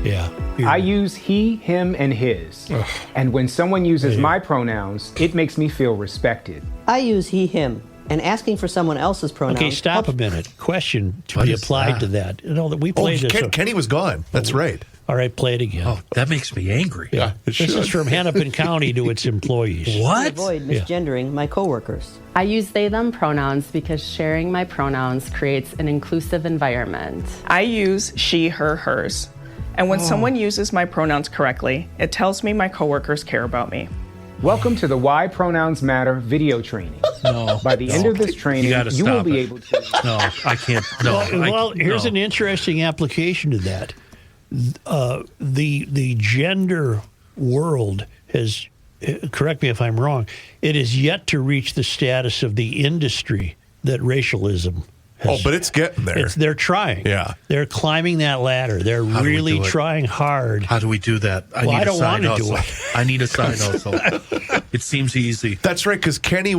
Speaker 2: Yeah.
Speaker 13: I use he, him, and his. Ugh. And when someone uses my pronouns, it makes me feel respected.
Speaker 14: I use he, him. And asking for someone else's pronouns.
Speaker 2: Okay, stop a minute. Question to be applied to that. You know that we played this.
Speaker 3: Kenny was gone. That's right.
Speaker 2: All right, play it again.
Speaker 8: Oh, that makes me angry.
Speaker 3: Yeah,
Speaker 2: this is from Hennepin County to its employees.
Speaker 14: To avoid misgendering my coworkers.
Speaker 15: I use they, them pronouns because sharing my pronouns creates an inclusive environment.
Speaker 16: I use she, her, hers. And when someone uses my pronouns correctly, it tells me my coworkers care about me.
Speaker 13: Welcome to the Why Pronouns Matter video training.
Speaker 8: No.
Speaker 13: By the end of this training, you will be able to.
Speaker 8: No, I can't. No.
Speaker 2: Well, here's an interesting application to that. The gender world has, correct me if I'm wrong, it is yet to reach the status of the industry that racialism
Speaker 3: but it's getting there.
Speaker 2: They're trying.
Speaker 3: Yeah.
Speaker 2: They're climbing that ladder. They're really trying hard.
Speaker 8: How do we do that?
Speaker 2: I don't want to do it.
Speaker 8: I need a side hustle. It seems easy.
Speaker 3: That's right, because Johnny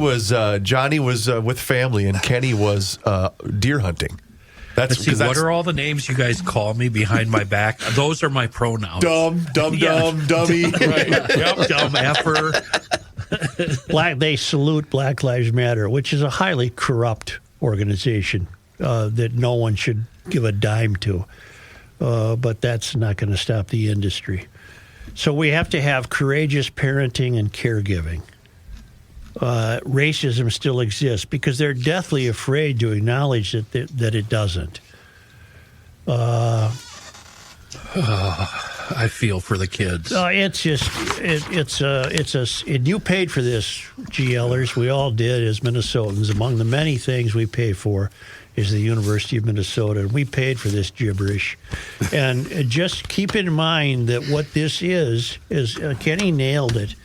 Speaker 3: was with family, and Kenny was deer hunting.
Speaker 8: What are all the names you guys call me behind my back? Those are my pronouns.
Speaker 3: Dumb, dummy.
Speaker 8: Right. Yep, dumb effer.
Speaker 2: They salute Black Lives Matter, which is a highly corrupt organization that no one should give a dime to. But that's not going to stop the industry. So we have to have courageous parenting and caregiving. Racism still exists because they're deathly afraid to acknowledge that it doesn't.
Speaker 8: I feel for the kids.
Speaker 2: And you paid for this, GLers. We all did as Minnesotans. Among the many things we pay for is the University of Minnesota, and we paid for this gibberish. And just keep in mind that what this is Kenny nailed it.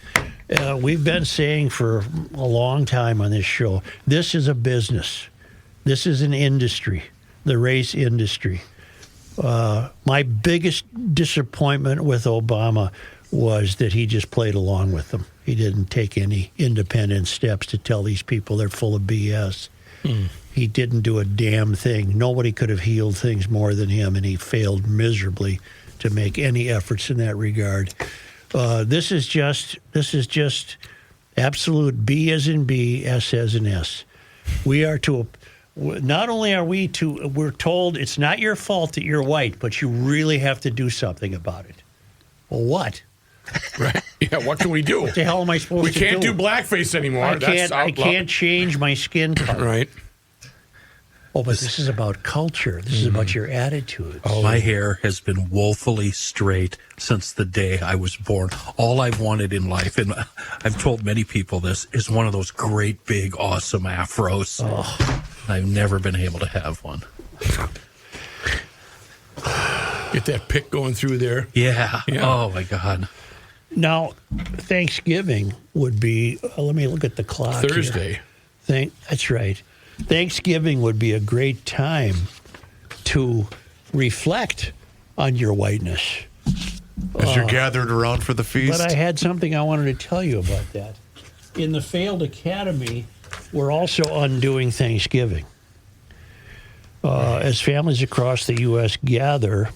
Speaker 2: We've been saying for a long time on this show, this is a business. This is an industry, the race industry. My biggest disappointment with Obama was that he just played along with them. He didn't take any independent steps to tell these people they're full of BS. He didn't do a damn thing. Nobody could have healed things more than him, and he failed miserably to make any efforts in that regard. This is just absolute B as in B, S as in S. We're told it's not your fault that you're white, but you really have to do something about it. Well, what?
Speaker 5: Right. Yeah, what can we do?
Speaker 2: What the hell am I supposed to do?
Speaker 5: We can't do blackface anymore.
Speaker 2: I can't change my skin color.
Speaker 5: Right.
Speaker 2: Oh, but this is about culture. This is about your attitudes.
Speaker 8: My hair has been woefully straight since the day I was born. All I've wanted in life, and I've told many people this, is one of those great, big, awesome afros. I've never been able to have one.
Speaker 5: Get that pick going through there.
Speaker 8: Yeah. Oh, my God.
Speaker 2: Now, Thanksgiving would be, let me look at the clock
Speaker 5: Thursday.
Speaker 2: That's right. Thanksgiving would be a great time to reflect on your whiteness.
Speaker 3: As you're gathered around for the feast.
Speaker 2: But I had something I wanted to tell you about that. In the failed academy, we're also undoing Thanksgiving. As families across the U.S. gather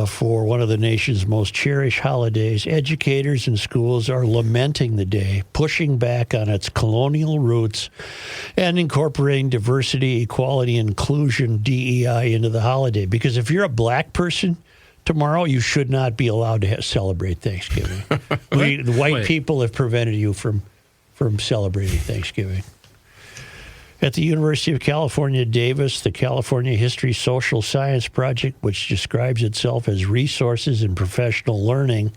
Speaker 2: for one of the nation's most cherished holidays, educators and schools are lamenting the day, pushing back on its colonial roots, and incorporating diversity, equality, inclusion, DEI into the holiday. Because if you're a black person tomorrow, you should not be allowed to celebrate Thanksgiving. The white people have prevented you from celebrating Thanksgiving. At the University of California, Davis, the California History Social Science Project, which describes itself as resources and professional learning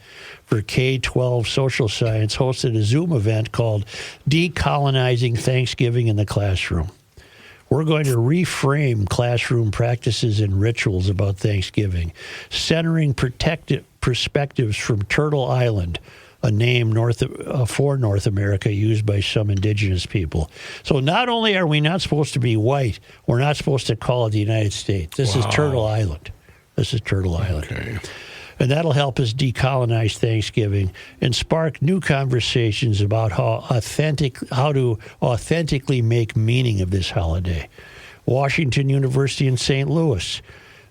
Speaker 2: for K-12 social science, hosted a Zoom event called Decolonizing Thanksgiving in the Classroom. We're going to reframe classroom practices and rituals about Thanksgiving, centering perspectives from Turtle Island, a name for North America used by some indigenous people. So not only are we not supposed to be white, we're not supposed to call it the United States. This is Turtle Island. Okay. And that'll help us decolonize Thanksgiving and spark new conversations about how to authentically make meaning of this holiday. Washington University in St. Louis,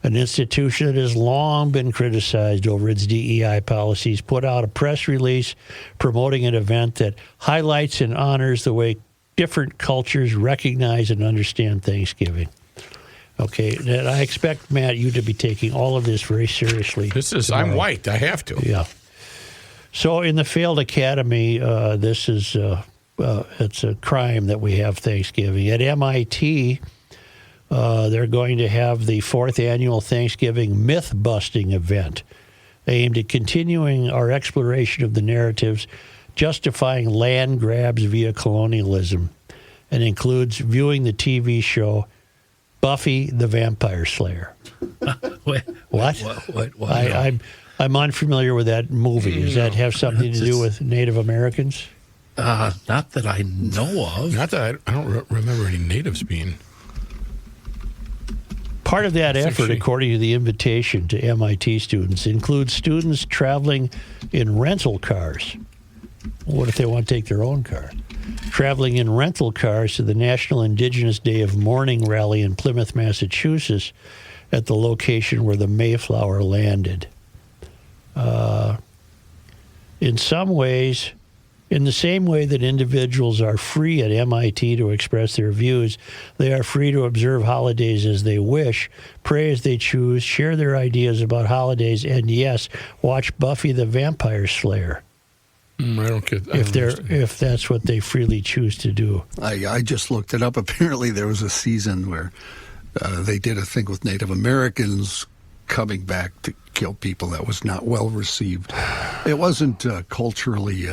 Speaker 2: an institution that has long been criticized over its DEI policies, put out a press release promoting an event that highlights and honors the way different cultures recognize and understand Thanksgiving. Okay, and I expect, Matt, you to be taking all of this very seriously.
Speaker 5: I'm white. I have to.
Speaker 2: Yeah. So in the failed academy, this is it's a crime that we have Thanksgiving. At MIT, they're going to have the 4th annual Thanksgiving myth-busting event aimed at continuing our exploration of the narratives justifying land grabs via colonialism, and includes viewing the TV show Buffy the Vampire Slayer.
Speaker 8: What?
Speaker 2: I'm unfamiliar with that movie. Does that have something to do with Native Americans?
Speaker 8: Not that I know of.
Speaker 5: Not that I don't remember any natives being.
Speaker 2: Part of that effort, according to the invitation to MIT students, includes students traveling in rental cars. What if they want to take their own car? Traveling in rental cars to the National Indigenous Day of Mourning rally in Plymouth, Massachusetts, at the location where the Mayflower landed. In some ways, in the same way that individuals are free at MIT to express their views, they are free to observe holidays as they wish, pray as they choose, share their ideas about holidays, and yes, watch Buffy the Vampire Slayer.
Speaker 5: I don't get
Speaker 2: if that's what they freely choose to do.
Speaker 12: I just looked it up. Apparently there was a season where they did a thing with Native Americans coming back to kill people that was not well received. It wasn't culturally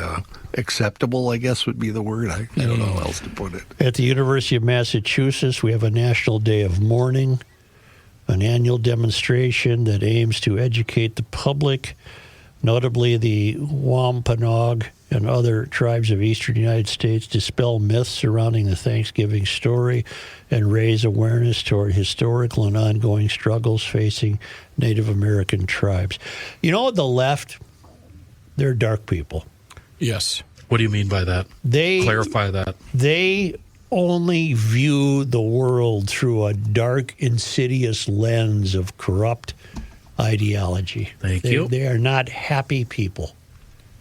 Speaker 12: acceptable, I guess would be the word. I don't know how else to put it.
Speaker 2: At the University of Massachusetts, we have a National Day of Mourning, an annual demonstration that aims to educate the public, notably the Wampanoag and other tribes of eastern United States, dispel myths surrounding the Thanksgiving story and raise awareness toward historical and ongoing struggles facing Native American tribes. You know, the left, they're dark people.
Speaker 5: Yes.
Speaker 8: What do you mean by that? Clarify that.
Speaker 2: They only view the world through a dark, insidious lens of corrupt ideology.
Speaker 8: Thank you.
Speaker 2: They are not happy people.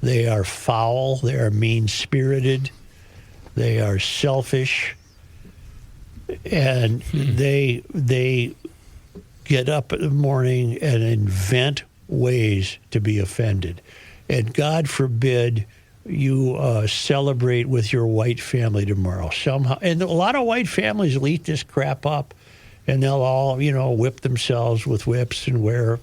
Speaker 2: They are foul. They are mean-spirited. They are selfish. And they get up in the morning and invent ways to be offended. And God forbid you celebrate with your white family tomorrow somehow. And a lot of white families will eat this crap up. And they'll all, whip themselves with whips and wear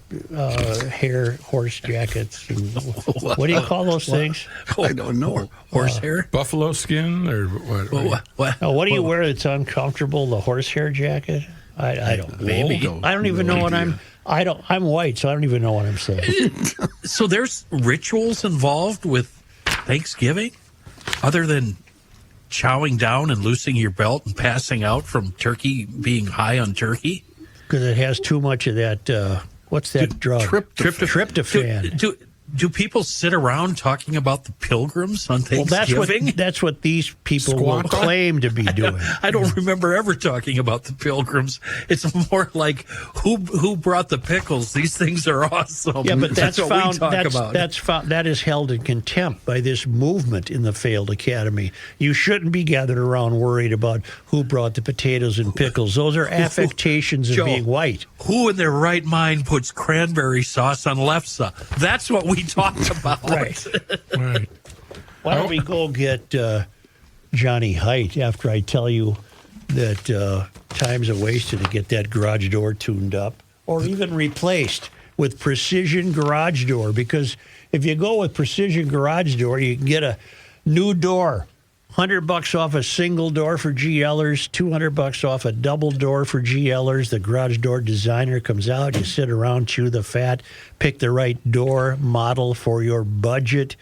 Speaker 2: horse jackets. And what do you call those things?
Speaker 12: I don't know.
Speaker 8: Horse hair?
Speaker 5: Buffalo skin or what?
Speaker 2: What do you wear that's uncomfortable? The horsehair jacket? I don't.
Speaker 8: Maybe.
Speaker 2: I don't even know what I'm white, so I don't even know what I'm saying.
Speaker 8: So there's rituals involved with Thanksgiving, other than chowing down and loosening your belt and passing out from turkey, being high on turkey?
Speaker 2: Because it has too much of that, what's that drug? Tryptophan.
Speaker 8: Do people sit around talking about the Pilgrims on Thanksgiving?
Speaker 2: Well, that's what these people will claim to be doing.
Speaker 8: I don't remember ever talking about the Pilgrims. It's more like who brought the pickles. These things are awesome.
Speaker 2: Yeah, but
Speaker 8: that's what we talk about.
Speaker 2: That is held in contempt by this movement in the failed academy. You shouldn't be gathered around worried about who brought the potatoes and pickles. Those are affectations of being white.
Speaker 8: Who in their right mind puts cranberry sauce on lefse? That's what we talked about.
Speaker 2: Right. Why don't we go get Johnny Heidt after I tell you that time's are wasted to get that garage door tuned up or even replaced with precision garage door, because if you go with precision garage door, you can get a new door. $100 off a single door for GLers, $200 off a double door for GLers. The garage door designer comes out. You sit around, chew the fat, pick the right door model for your budget.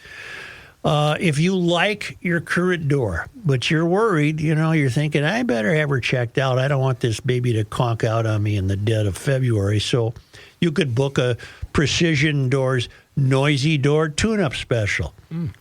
Speaker 2: If you like your current door, but you're worried, you're thinking, I better have her checked out. I don't want this baby to conk out on me in the dead of February. So you could book a Precision Doors Noisy Door Tune-Up Special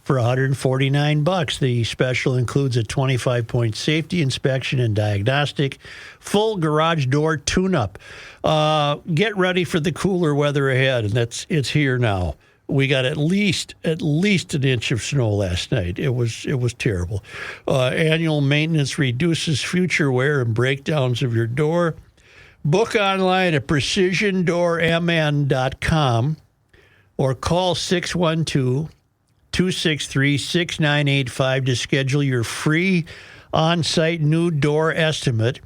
Speaker 2: for $149. The special includes a 25-point safety inspection and diagnostic, full garage door tune-up. Get ready for the cooler weather ahead, and it's here now. We got at least an inch of snow last night. It was terrible. Annual maintenance reduces future wear and breakdowns of your door. Book online at precisiondoormn.com or call 612-263-6985 to schedule your free on-site new door estimate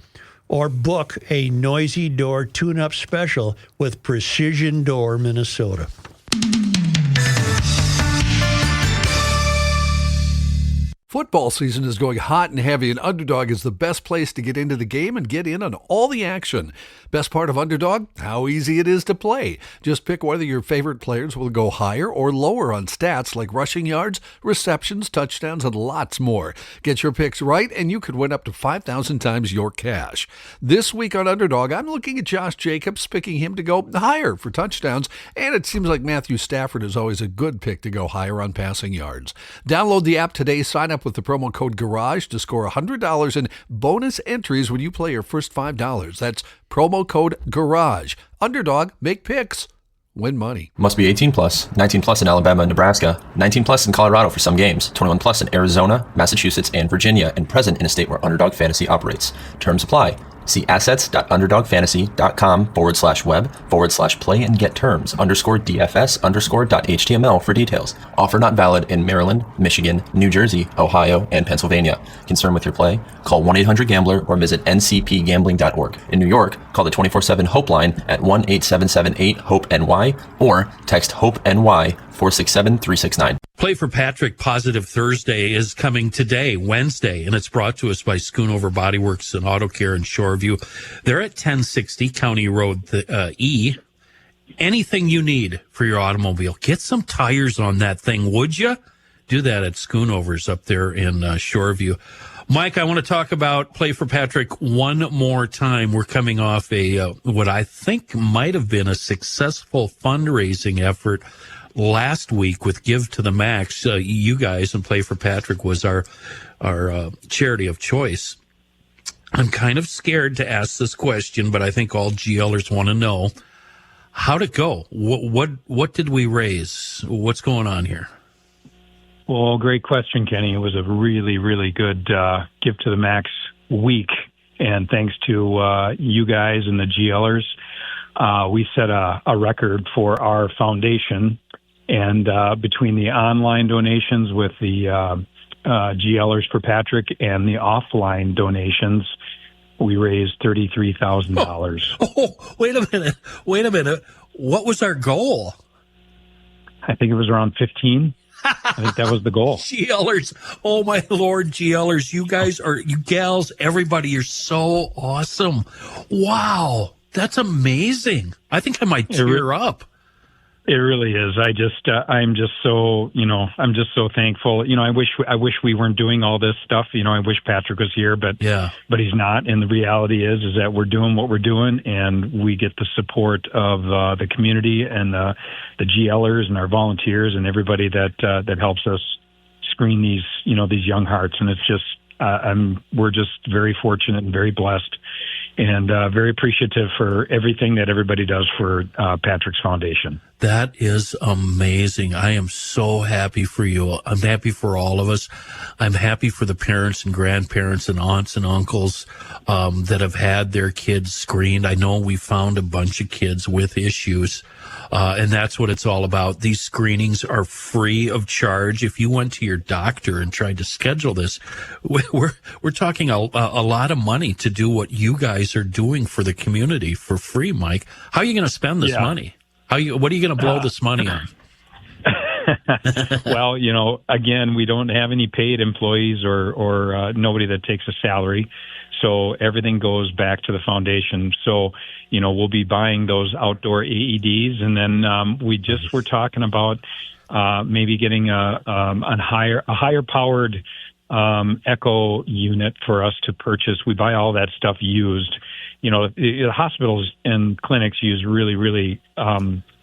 Speaker 2: or book a noisy door tune-up special with Precision Door Minnesota.
Speaker 7: Football season is going hot and heavy, and Underdog is the best place to get into the game and get in on all the action. Best part of Underdog? How easy it is to play. Just pick whether your favorite players will go higher or lower on stats like rushing yards, receptions, touchdowns, and lots more. Get your picks right, and you could win up to 5,000 times your cash. This week on Underdog, I'm looking at Josh Jacobs, picking him to go higher for touchdowns, and it seems like Matthew Stafford is always a good pick to go higher on passing yards. Download the app today, sign up with the promo code GARAGE to score $100 in bonus entries when you play your first $5. That's promo code GARAGE. Underdog, make picks, win money.
Speaker 10: Must be 18 plus, 19 plus in Alabama and Nebraska, 19 plus in Colorado for some games, 21 plus in Arizona, Massachusetts, and Virginia, and present in a state where Underdog Fantasy operates. Terms apply. See assets.underdogfantasy.com/web/play and get terms _DFS_.html for details. Offer not valid in Maryland, Michigan, New Jersey, Ohio, and Pennsylvania. Concerned with your play? Call 1-800-GAMBLER or visit ncpgambling.org. In New York, call the 24/7 Hope line at 1-877-8-HOPE-NY or text HOPE-NY 467-369.
Speaker 8: Play for Patrick Positive Thursday is coming today, Wednesday, and it's brought to us by Schoonover Body Works and Auto Care in Shoreview. They're at 1060 County Road E. Anything you need for your automobile, get some tires on that thing, would you? Do that at Schoonover's up there in Shoreview. Mike, I want to talk about Play for Patrick one more time. We're coming off a what I think might have been a successful fundraising effort last week with Give to the Max. You guys and Play for Patrick was our charity of choice. I'm kind of scared to ask this question, but I think all GLers want to know. How'd it go? What did we raise? What's going on here?
Speaker 17: Well, great question, Kenny. It was a really, really good Give to the Max week. And thanks to you guys and the GLers, we set a record for our foundation. And between the online donations with the GLers for Patrick and the offline donations, we raised $33,000.
Speaker 8: Oh, wait a minute. What was our goal?
Speaker 17: I think it was around 15. I think that was the goal.
Speaker 8: GLers. Oh, my Lord, GLers. You guys you gals, everybody, you're so awesome. Wow. That's amazing. I think I might tear up.
Speaker 17: It really is. I'm just so thankful. I wish we weren't doing all this stuff. I wish Patrick was here, but he's not. And the reality is that we're doing what we're doing, and we get the support of the community and the GLers and our volunteers and everybody that helps us screen these young hearts. And it's just we're just very fortunate and very blessed. And very appreciative for everything that everybody does for Patrick's Foundation.
Speaker 8: That is amazing. I am so happy for you. I'm happy for all of us. I'm happy for the parents and grandparents and aunts and uncles that have had their kids screened. I know we found a bunch of kids with issues, and that's what it's all about. These screenings are free of charge. If you went to your doctor and tried to schedule this, we're talking a lot of money to do what you guys are doing for the community for free, Mike. How are you going to spend this money? What are you going to blow this money on?
Speaker 17: Well, again, we don't have any paid employees or nobody that takes a salary. So everything goes back to the foundation. So, we'll be buying those outdoor AEDs. And then we're talking about maybe getting a higher powered echo unit for us to purchase. We buy all that stuff used. The hospitals and clinics use really, really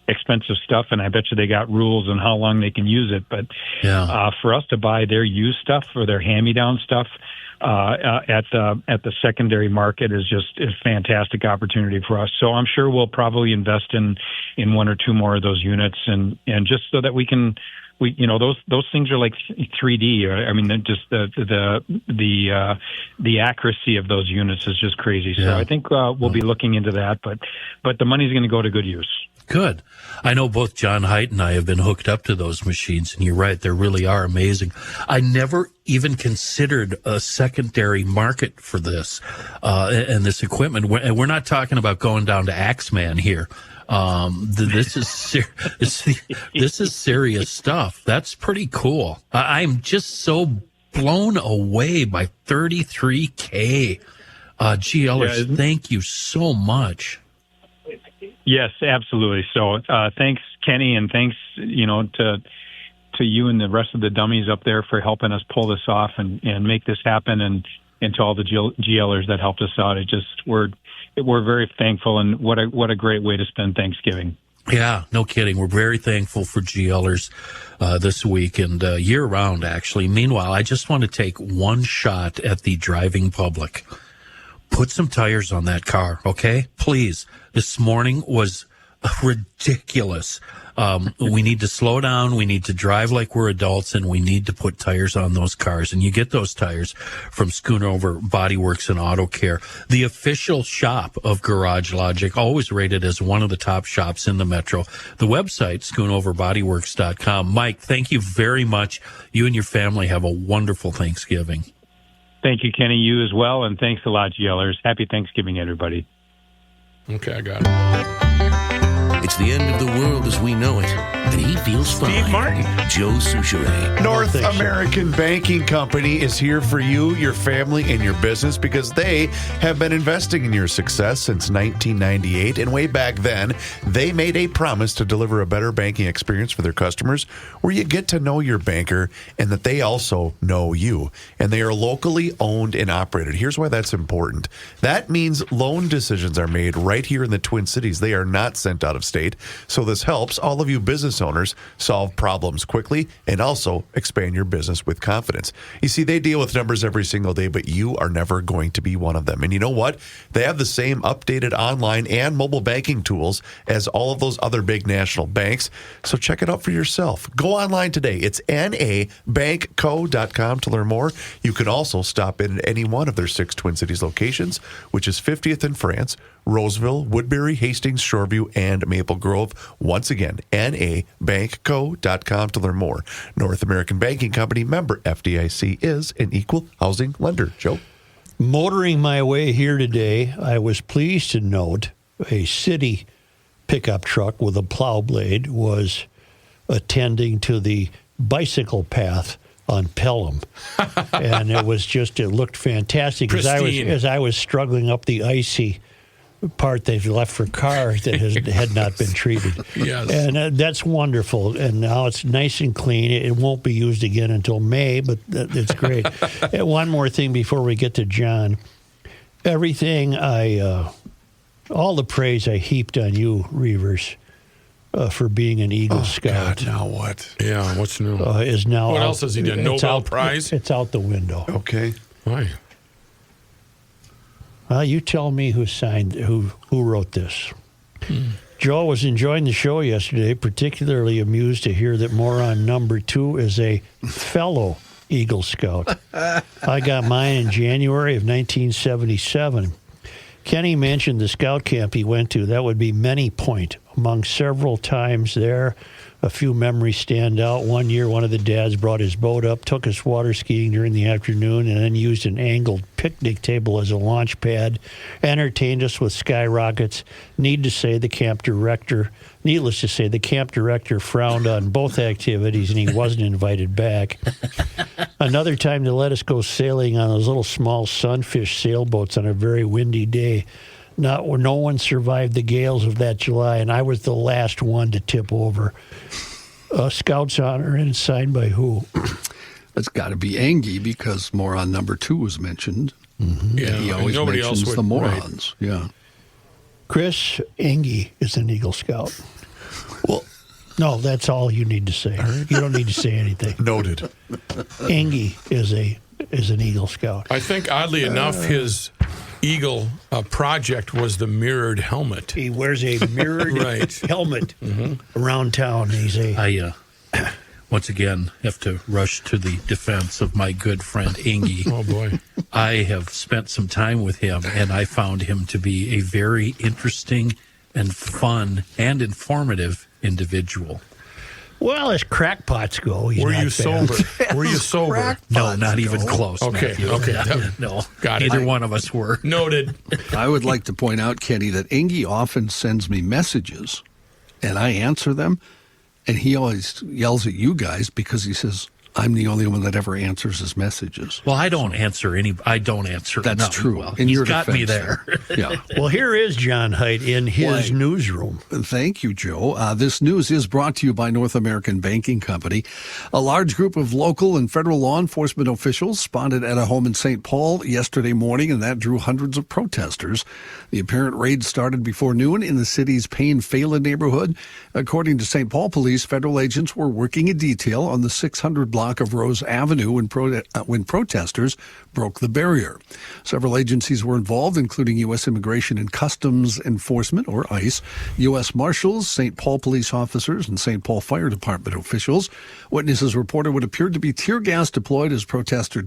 Speaker 17: expensive stuff, and I bet you they got rules on how long they can use it. But for us to buy their used stuff or their hand-me-down stuff at the secondary market is just a fantastic opportunity for us. So I'm sure we'll probably invest in one or two more of those units, and just so that we can. Those things are like 3D. I mean, just the accuracy of those units is just crazy. So I think we'll be looking into that, but the money's going to go to good use.
Speaker 8: Good. I know both John Heidt and I have been hooked up to those machines, and you're right, they really are amazing. I never even considered a secondary market for this and this equipment. We're not talking about going down to Axeman here. This is serious stuff. That's pretty cool. I'm just so blown away by 33K. GLers, thank you so much.
Speaker 17: Yes, absolutely. So thanks, Kenny, and thanks, to you and the rest of the dummies up there for helping us pull this off and make this happen, and to all the GLers that helped us out. We're very thankful, and what a great way to spend Thanksgiving.
Speaker 8: Yeah, no kidding. We're very thankful for GLers this week and year-round, actually. Meanwhile, I just want to take one shot at the driving public. Put some tires on that car, okay? Please. This morning was ridiculous. We need to slow down. We need to drive like we're adults, and we need to put tires on those cars. And you get those tires from Schoonover Body Works and Auto Care, the official shop of Garage Logic, always rated as one of the top shops in the metro. The website, schoonoverbodyworks.com. Mike, thank you very much. You and your family have a wonderful Thanksgiving.
Speaker 17: Thank you, Kenny. You as well, and thanks a lot, GLers. Happy Thanksgiving, everybody.
Speaker 5: Okay, I got it.
Speaker 11: It's the end of the world as we know it, and he feels fine.
Speaker 5: Steve Martin.
Speaker 11: Joe Souchere.
Speaker 3: North American Banking Company is here for you, your family, and your business because they have been investing in your success since 1998. And way back then, they made a promise to deliver a better banking experience for their customers where you get to know your banker and that they also know you. And they are locally owned and operated. Here's why that's important. That means loan decisions are made right here in the Twin Cities. They are not sent out of state. So this helps all of you business owners solve problems quickly and also expand your business with confidence. You see, they deal with numbers every single day, but you are never going to be one of them. And you know what? They have the same updated online and mobile banking tools as all of those other big national banks. So check it out for yourself. Go online today. It's nabankco.com to learn more. You can also stop in at any one of their 6 Twin Cities locations, which is 50th in France, Roseville, Woodbury, Hastings, Shoreview, and Maple Grove. Once again, nabankco.com to learn more. North American Banking Company, member FDIC, is an equal housing lender. Joe?
Speaker 2: Motoring my way here today, I was pleased to note a city pickup truck with a plow blade was attending to the bicycle path on Pelham. And it looked fantastic as I was struggling up the icy part they've left for cars that had not been treated.
Speaker 5: Yes.
Speaker 2: And that's wonderful. And now it's nice and clean. It won't be used again until May, but it's great. And one more thing before we get to John. Everything all the praise I heaped on you, Reavers, for being an Eagle Scout.
Speaker 5: God, now what? Yeah, what's new?
Speaker 2: Is now
Speaker 5: what
Speaker 2: out,
Speaker 5: else has he done? Nobel Prize?
Speaker 2: It's out the window.
Speaker 3: Okay.
Speaker 5: Why?
Speaker 2: You tell me who wrote this. Joe was enjoying the show yesterday, particularly amused to hear that moron number 2 is a fellow Eagle Scout. I got mine in January of 1977. Kenny mentioned the scout camp he went to. That would be Many Point. Among several times there, a few memories stand out. One year, one of the dads brought his boat up, took us water skiing during the afternoon, and then used an angled picnic table as a launch pad, entertained us with skyrockets. Needless to say, the camp director frowned on both activities, and he wasn't invited back. Another time to let us go sailing on those little small sunfish sailboats on a very windy day. No one survived the gales of that July, and I was the last one to tip over. Scout's honor, and it's signed by who?
Speaker 12: That's got to be Angie, because moron number 2 was mentioned.
Speaker 2: Mm-hmm.
Speaker 5: Yeah,
Speaker 12: he always mentions the morons. Right. Yeah.
Speaker 2: Chris, Angie is an Eagle Scout.
Speaker 3: Well,
Speaker 2: no, that's all you need to say. Right. You don't need to say anything.
Speaker 3: Noted.
Speaker 2: Angie is an Eagle Scout.
Speaker 5: I think, oddly enough, his Eagle project was the mirrored helmet.
Speaker 2: He wears a mirrored helmet around town.
Speaker 8: I once again have to rush to the defense of my good friend Ingy.
Speaker 5: Oh, boy.
Speaker 8: I have spent some time with him, and I found him to be a very interesting and fun and informative individual.
Speaker 2: Well, as crackpots go, he's
Speaker 5: Were
Speaker 2: not
Speaker 5: you
Speaker 2: bad.
Speaker 5: sober? Were you sober?
Speaker 8: No, not even close.
Speaker 5: Okay,
Speaker 8: Matthew.
Speaker 5: okay.
Speaker 8: No,
Speaker 5: got it.
Speaker 8: Neither one of us were.
Speaker 5: Noted.
Speaker 12: I would like to point out, Kenny, that Ingy often sends me messages, and I answer them, and he always yells at you guys because he says, I'm the only one that ever answers his messages.
Speaker 8: Well, I don't answer
Speaker 12: That's
Speaker 8: no,
Speaker 12: true.
Speaker 8: Well,
Speaker 12: In
Speaker 8: he's
Speaker 12: your
Speaker 8: got me
Speaker 12: defense,
Speaker 8: there.
Speaker 12: Yeah.
Speaker 2: Well, here is John Heidt in his newsroom.
Speaker 12: Thank you, Joe. This news is brought to you by North American Banking Company. A large group of local and federal law enforcement officials spotted at a home in St. Paul yesterday morning, and that drew hundreds of protesters. The apparent raid started before noon in the city's Payne-Phelan neighborhood. According to St. Paul police, federal agents were working a detail on the 600 block of Rose Avenue when protesters broke the barrier. Several agencies were involved, including U.S. Immigration and Customs Enforcement, or ICE, U.S. Marshals, St. Paul police officers, and St. Paul Fire Department officials. Witnesses reported what appeared to be tear gas deployed as protesters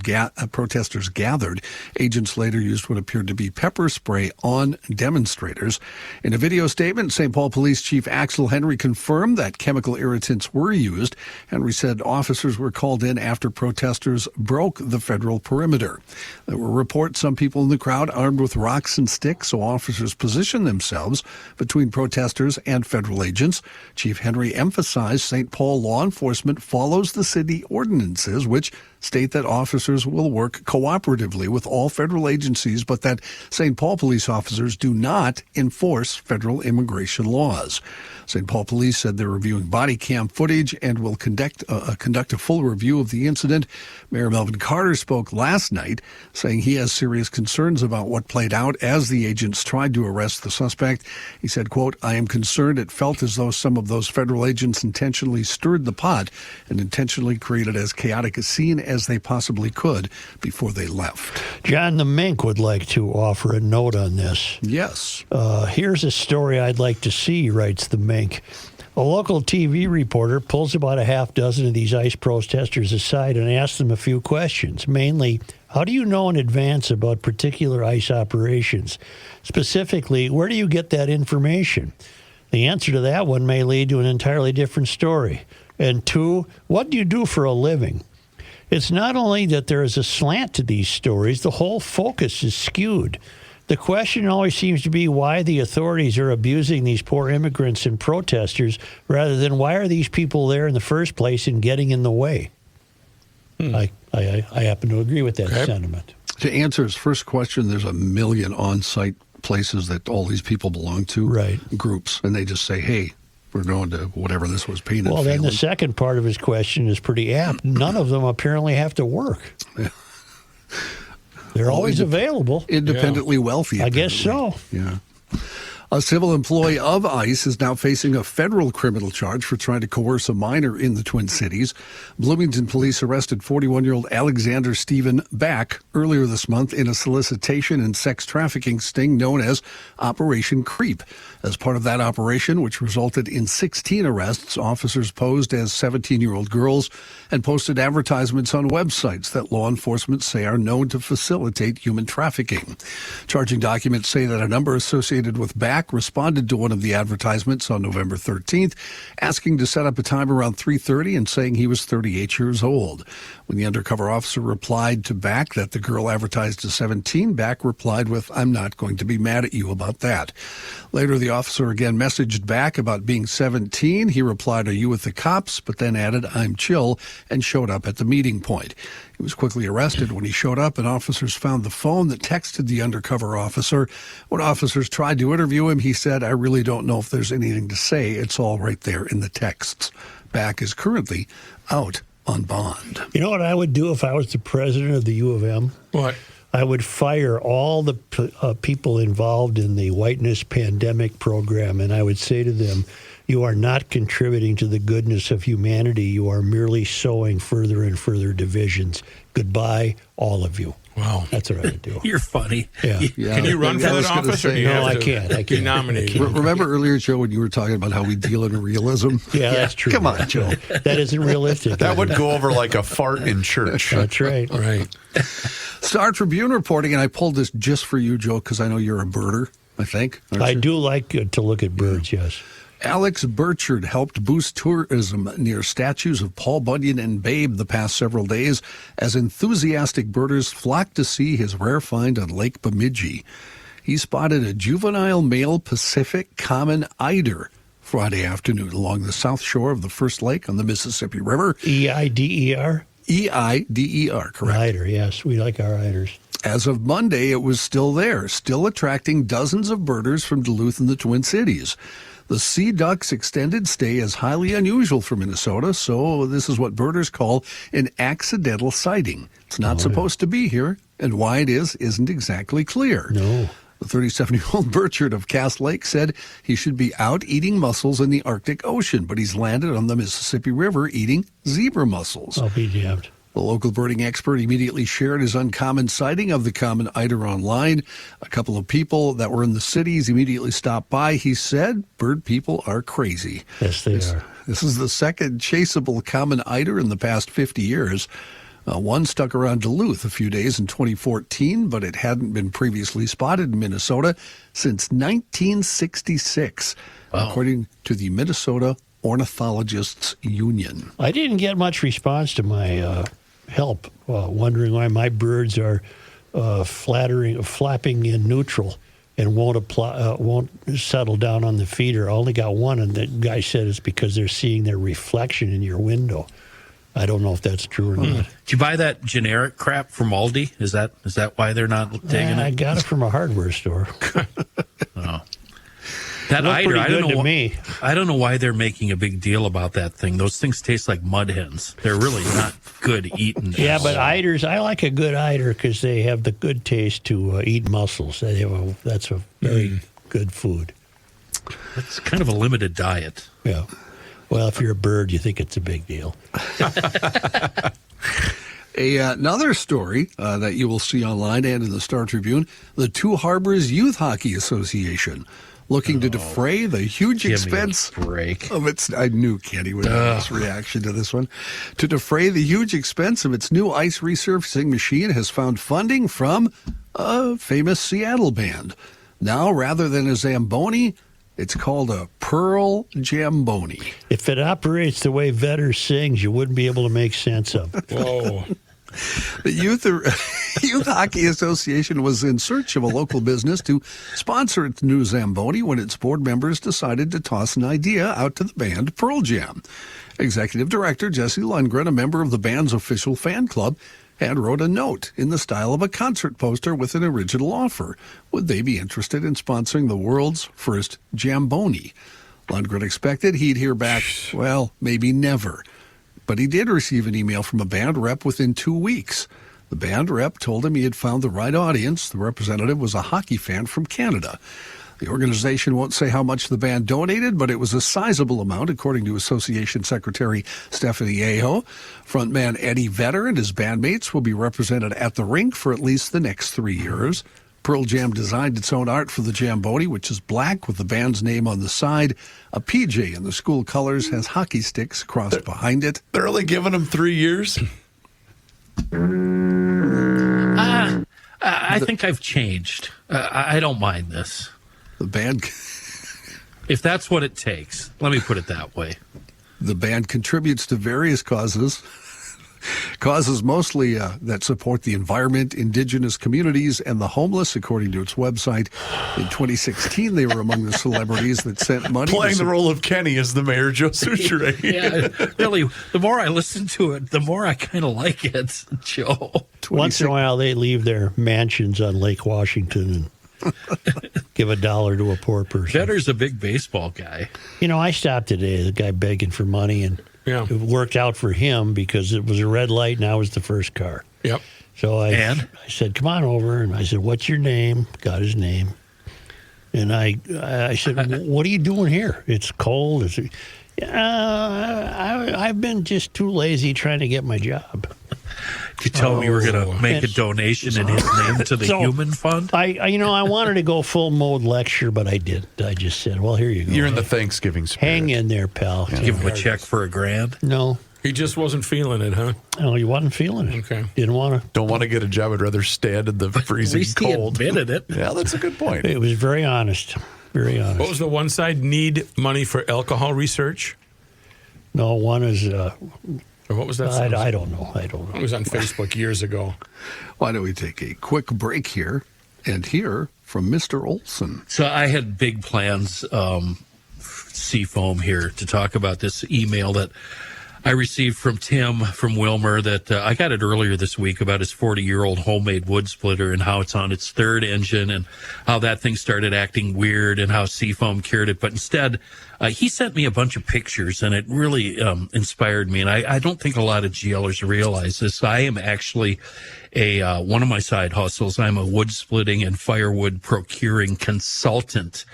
Speaker 12: gathered. Agents later used what appeared to be pepper spray on demonstrators. In a video statement, St. Paul Police Chief Axel Henry confirmed that chemical irritants were used. Henry said officers were called in after protesters broke the federal perimeter. There were reports some people in the crowd armed with rocks and sticks, so officers positioned themselves between protesters and federal agents. Chief Henry emphasized St. Paul law enforcement follows the city ordinances, which state that officers will work cooperatively with all federal agencies, but that St. Paul police officers do not enforce federal immigration laws. St. Paul police said they're reviewing body cam footage and will conduct a full review of the incident. Mayor Melvin Carter spoke last night, saying he has serious concerns about what played out as the agents tried to arrest the suspect. He said, quote, "I am concerned it felt as though some of those federal agents intentionally stirred the pot and intentionally created as chaotic a scene as they possibly could before they left."
Speaker 2: John the Mink would like to offer a note on this.
Speaker 12: Yes.
Speaker 2: Here's a story I'd like to see, writes the Mink. A local TV reporter pulls about a half dozen of these ICE protesters aside and asks them a few questions. Mainly, how do you know in advance about particular ICE operations? Specifically, where do you get that information? The answer to that one may lead to an entirely different story. And two, what do you do for a living? It's not only that there is a slant to these stories, the whole focus is skewed. The question always seems to be why the authorities are abusing these poor immigrants and protesters rather than why are these people there in the first place and getting in the way. I happen to agree with that sentiment.
Speaker 12: To answer his first question, there's a million on-site places that all these people belong to, right? Groups, and they just say, hey, we're going to whatever this was, Payne and
Speaker 2: Well, then
Speaker 12: Phelan.
Speaker 2: the second part of his question is pretty apt. None of them apparently have to work.
Speaker 12: Yeah.
Speaker 2: They're always available.
Speaker 12: Independently wealthy.
Speaker 2: I guess so.
Speaker 12: Yeah. A civil employee of ICE is now facing a federal criminal charge for trying to coerce a minor in the Twin Cities. Bloomington police arrested 41-year-old Alexander Stephen Back earlier this month in a solicitation and sex trafficking sting known as Operation Creep. As part of that operation, which resulted in 16 arrests, officers posed as 17-year-old girls and posted advertisements on websites that law enforcement say are known to facilitate human trafficking. Charging documents say that a number associated with Back responded to one of the advertisements on November 13th, asking to set up a time around 3:30 and saying he was 38 years old. When the undercover officer replied to Back that the girl advertised as 17, Back replied with, "I'm not going to be mad at you about that." Later, the officer again messaged Back about being 17. He replied, "Are you with the cops?" but then added, "I'm chill," and showed up at the meeting point. He was quickly arrested when he showed up, and officers found the phone that texted the undercover officer. When officers tried to interview him, he said, "I really don't know if there's anything to say. It's all right there in the texts." Back is currently out on bond.
Speaker 2: You know what I would do if I was the president of the U of M?
Speaker 5: What?
Speaker 2: I would fire all the people involved in the whiteness pandemic program, and I would say to them, you are not contributing to the goodness of humanity. You are merely sowing further and further divisions. Goodbye, all of you.
Speaker 5: Wow.
Speaker 2: That's what I would do.
Speaker 8: You're funny.
Speaker 2: Yeah.
Speaker 5: Can you run for that office? Or do you
Speaker 2: No,
Speaker 5: have
Speaker 2: I
Speaker 5: to
Speaker 2: can't.
Speaker 5: be nominated?
Speaker 12: Remember earlier, Joe, when you were talking about how we deal in realism?
Speaker 2: Yeah, that's true.
Speaker 12: Come on, Joe.
Speaker 2: That isn't realistic.
Speaker 3: That would go over like a fart in church.
Speaker 2: That's right.
Speaker 5: Right.
Speaker 12: Star Tribune reporting, and I pulled this just for you, Joe, because I know you're a birder, I think.
Speaker 2: I do like to look at birds, yes.
Speaker 12: Alex Burchard helped boost tourism near statues of Paul Bunyan and Babe the past several days as enthusiastic birders flocked to see his rare find on Lake Bemidji. He spotted a juvenile male Pacific common eider Friday afternoon along the south shore of the First Lake on the Mississippi River.
Speaker 2: EIDER?
Speaker 12: Eider, correct?
Speaker 2: Eider, yes. We like our eiders.
Speaker 12: As of Monday, it was still there, still attracting dozens of birders from Duluth and the Twin Cities. The sea duck's extended stay is highly unusual for Minnesota, so this is what birders call an accidental sighting. It's not supposed to be here, and why it isn't exactly clear.
Speaker 2: No.
Speaker 12: The 37-year-old Burchard of Cass Lake said he should be out eating mussels in the Arctic Ocean, but he's landed on the Mississippi River eating zebra mussels.
Speaker 2: I'll be damned.
Speaker 12: The local birding expert immediately shared his uncommon sighting of the common eider online. A couple of people that were in the cities immediately stopped by. He said, bird people are crazy.
Speaker 2: Yes, they are.
Speaker 12: This is the second chaseable common eider in the past 50 years. One stuck around Duluth a few days in 2014, but it hadn't been previously spotted in Minnesota since 1966, according to the Minnesota Ornithologists Union.
Speaker 2: I didn't get much response to my help, wondering why my birds are flapping in neutral and won't settle down on the feeder. I only got one, and the guy said it's because they're seeing their reflection in your window. I don't know if that's true or not.
Speaker 8: Did you buy that generic crap from Aldi? Is that why they're not taking it?
Speaker 2: I got it from a hardware store.
Speaker 8: Oh. That eider, I don't know why they're making a big deal about that thing. Those things taste like mud hens. They're really not good eating.
Speaker 2: Yeah, but eiders, I like a good eider because they have the good taste to eat mussels. That's a very good food.
Speaker 8: It's kind of a limited diet.
Speaker 2: Yeah. Well, if you're a bird, you think it's a big deal.
Speaker 12: Another story that you will see online and in the Star Tribune, the Two Harbors Youth Hockey Association looking to defray the huge expense of its... I knew Kenny would have this reaction to this one. To defray the huge expense of its new ice resurfacing machine has found funding from a famous Seattle band. Now, rather than a Zamboni, it's called a Pearl Jamboni.
Speaker 2: If it operates the way Vedder sings, you wouldn't be able to make sense of it.
Speaker 5: Whoa.
Speaker 12: The Youth Hockey Association was in search of a local business to sponsor its new Zamboni when its board members decided to toss an idea out to the band Pearl Jam. Executive Director Jesse Lundgren, a member of the band's official fan club, had wrote a note in the style of a concert poster with an original offer. Would they be interested in sponsoring the world's first Jamboni? Lundgren expected he'd hear back, well, maybe never. But he did receive an email from a band rep within 2 weeks. The band rep told him he had found the right audience. The representative was a hockey fan from Canada. The organization won't say how much the band donated, but it was a sizable amount, according to Association Secretary Stephanie Aho. Frontman Eddie Vedder and his bandmates will be represented at the rink for at least the next 3 years. Pearl Jam designed its own art for the Jamboni, which is black with the band's name on the side. A PJ in the school colors has hockey sticks crossed behind it.
Speaker 3: They're only giving them 3 years?
Speaker 8: I think I've changed. I don't mind this.
Speaker 12: The band...
Speaker 8: If that's what it takes, let me put it that way.
Speaker 12: The band contributes to various causes mostly that support the environment, indigenous communities, and the homeless, according to its website. In 2016, they were among the celebrities that sent money.
Speaker 3: Playing the role of Kenny as the mayor, Joe Souchere.
Speaker 8: Yeah, really, the more I listen to it, the more I kind of like it, Joe.
Speaker 2: Once in a while, they leave their mansions on Lake Washington and give $1 to a poor person.
Speaker 8: Vedder's a big baseball guy.
Speaker 2: You know, I stopped today, the guy begging for money, and it worked out for him because it was a red light and I was the first car.
Speaker 5: Yep.
Speaker 2: So I said, come on over. And I said, what's your name? Got his name. And I said, what are you doing here? It's cold. I've been just too lazy trying to get my job.
Speaker 8: You told me you were going to make a donation in his name to the Human Fund?
Speaker 2: I wanted to go full mode lecture, but I didn't. I just said, well, here you go.
Speaker 3: You're in the Thanksgiving spirit.
Speaker 2: Hang in there, pal.
Speaker 8: Yeah. Give him a check for $1,000?
Speaker 2: No.
Speaker 5: He just wasn't feeling it, huh?
Speaker 2: No, he wasn't feeling it.
Speaker 5: Okay.
Speaker 2: Didn't want to.
Speaker 3: Don't want to get a job. I'd rather stand in the freezing cold.
Speaker 8: He admitted it.
Speaker 3: Yeah, that's a good point.
Speaker 2: It was very honest. Very honest.
Speaker 5: What was the one side? Need money for alcohol research?
Speaker 2: No, one is...
Speaker 5: what was that?
Speaker 2: I don't know.
Speaker 5: It was on Facebook years ago.
Speaker 12: Why don't we take a quick break here and hear from Mr. Olson?
Speaker 8: So I had big plans, Seafoam here, to talk about this email that I received from Tim from Wilmer that I got it earlier this week about his 40-year-old homemade wood splitter and how it's on its third engine and how that thing started acting weird and how Seafoam cured it. But instead, he sent me a bunch of pictures, and it really inspired me. And I don't think a lot of GLers realize this. I am actually one of my side hustles. I'm a wood splitting and firewood procuring consultant.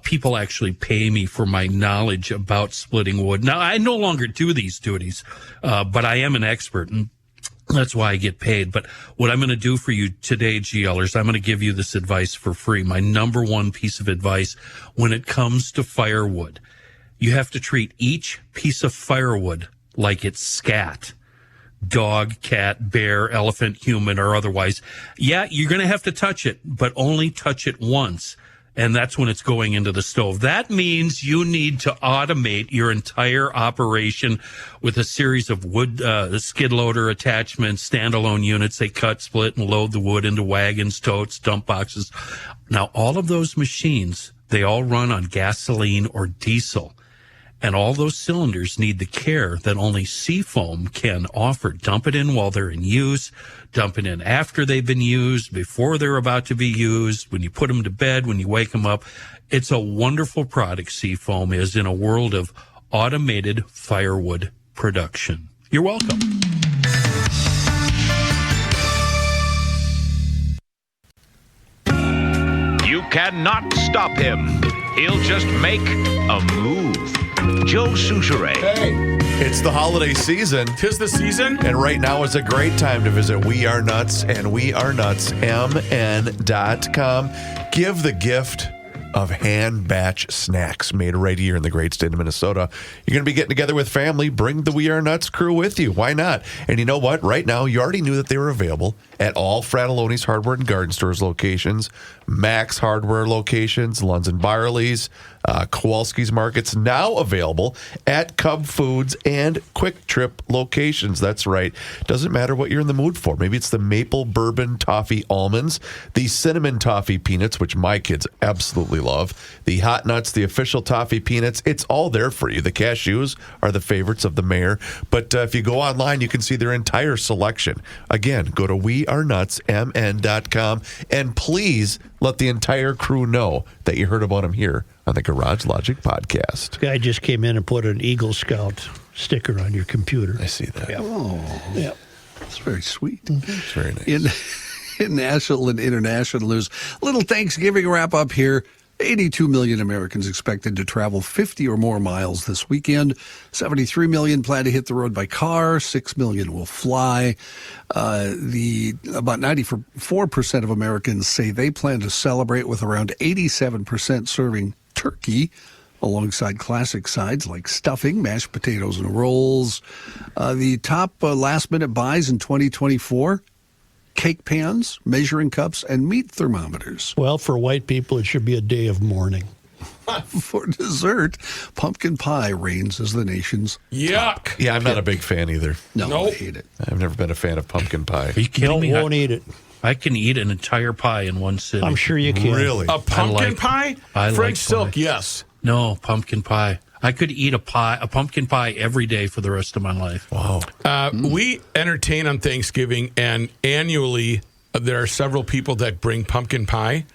Speaker 8: People actually pay me for my knowledge about splitting wood. Now, I no longer do these duties, but I am an expert, and that's why I get paid. But what I'm going to do for you today, GLers, I'm going to give you this advice for free. My number one piece of advice when it comes to firewood. You have to treat each piece of firewood like it's scat. Dog, cat, bear, elephant, human, or otherwise. Yeah, you're going to have to touch it, but only touch it once. And that's when it's going into the stove. That means you need to automate your entire operation with a series of wood skid loader attachments, standalone units. They cut, split, and load the wood into wagons, totes, dump boxes. Now, all of those machines, they all run on gasoline or diesel. And all those cylinders need the care that only Seafoam can offer. Dump it in while they're in use. Dump it in after they've been used, before they're about to be used, when you put them to bed, when you wake them up. It's a wonderful product, Seafoam is, in a world of automated firewood production. You're welcome.
Speaker 11: You cannot stop him. He'll just make a move. Joe Souchere.
Speaker 3: Hey, it's the holiday season.
Speaker 5: 'Tis the season.
Speaker 3: And right now is a great time to visit We Are Nuts and wearenutsmn.com. Give the gift of hand batch snacks made right here in the great state of Minnesota. You're going to be getting together with family. Bring the We Are Nuts crew with you. Why not? And you know what? Right now, you already knew that they were available at all Fratelloni's Hardware and Garden Stores locations, Max Hardware locations, Lunds and Barley's, Kowalski's Markets, now available at Cub Foods and Quick Trip locations. That's right. Doesn't matter what you're in the mood for. Maybe it's the maple bourbon toffee almonds, the cinnamon toffee peanuts, which my kids absolutely love, the hot nuts, the official toffee peanuts. It's all there for you. The cashews are the favorites of the mayor. But if you go online, you can see their entire selection. Again, go to wearenutsmn.com and please let the entire crew know that you heard about them here on the Garage Logic podcast.
Speaker 2: This guy just came in and put an Eagle Scout sticker on your computer.
Speaker 3: I see that.
Speaker 2: Yep.
Speaker 12: Oh,
Speaker 2: yeah,
Speaker 12: that's very sweet.
Speaker 3: It's very nice.
Speaker 12: In national and international news, little Thanksgiving wrap up here. 82 million Americans expected to travel 50 or more miles this weekend. 73 million plan to hit the road by car. 6 million will fly. About 94% of Americans say they plan to celebrate, with around 87% serving turkey alongside classic sides like stuffing, mashed potatoes, and rolls. The top last-minute buys in 2024: cake pans, measuring cups, and meat thermometers.
Speaker 2: Well, for white people, it should be a day of mourning.
Speaker 12: For dessert, pumpkin pie reigns as the nation's top.
Speaker 3: Yeah, I'm not a big fan either.
Speaker 12: No, I hate it.
Speaker 3: I've never been a fan of pumpkin pie.
Speaker 8: Are you kidding me?
Speaker 2: Won't eat it.
Speaker 8: I can eat an entire pie in one sitting.
Speaker 2: I'm sure you can.
Speaker 3: Really?
Speaker 5: A pumpkin pie?
Speaker 8: I
Speaker 5: French
Speaker 8: like
Speaker 5: silk,
Speaker 8: pie.
Speaker 5: yes.
Speaker 8: No, pumpkin pie. I could eat a pumpkin pie every day for the rest of my life.
Speaker 3: Wow.
Speaker 5: We entertain on Thanksgiving, and annually there are several people that bring pumpkin pie.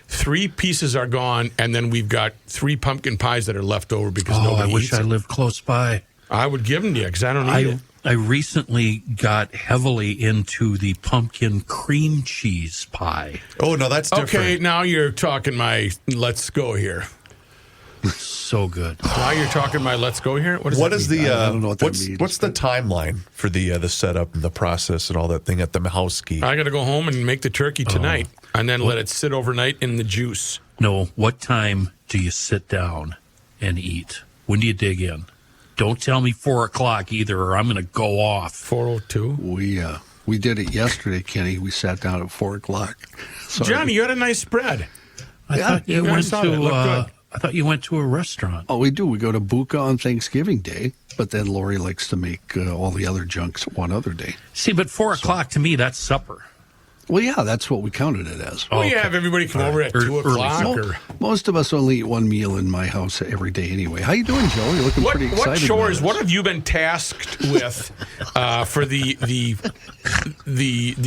Speaker 5: 3 pieces are gone, and then we've got 3 pumpkin pies that are left over because nobody
Speaker 8: I wish
Speaker 5: eats
Speaker 8: I
Speaker 5: them.
Speaker 8: lived close by.
Speaker 5: I would give them to you because I don't eat it.
Speaker 8: I recently got heavily into the pumpkin cream cheese pie.
Speaker 3: Oh, no, that's different.
Speaker 5: Okay, now you're talking my let's go here.
Speaker 8: So good.
Speaker 5: Now you're talking my let's go here?
Speaker 3: What is
Speaker 5: mean?
Speaker 3: the
Speaker 12: I don't know what that means.
Speaker 3: What's the timeline for the setup and the process and all that thing at the house ski?
Speaker 5: I got to go home and make the turkey tonight and then let it sit overnight in the juice.
Speaker 8: No, what time do you sit down and eat? When do you dig in? Don't tell me 4 o'clock either, or I'm going to go off.
Speaker 5: 4:02?
Speaker 12: We did it yesterday, Kenny. We sat down at 4 o'clock. Sorry.
Speaker 5: Johnny, you had a nice spread.
Speaker 8: I thought you
Speaker 5: I
Speaker 8: went
Speaker 5: saw that. It looked
Speaker 8: to.
Speaker 5: good.
Speaker 8: I thought you went to a restaurant.
Speaker 12: Oh, we do. We go to Buca on Thanksgiving Day, but then Lori likes to make all the other junks one other day.
Speaker 8: See, but 4 o'clock to me, that's supper.
Speaker 12: Well, yeah, that's what we counted it as.
Speaker 5: We have everybody come over at 2 o'clock.
Speaker 12: Most of us only eat one meal in my house every day anyway. How you doing, Joe? You're looking pretty excited.
Speaker 5: What chores? What have you been tasked with for the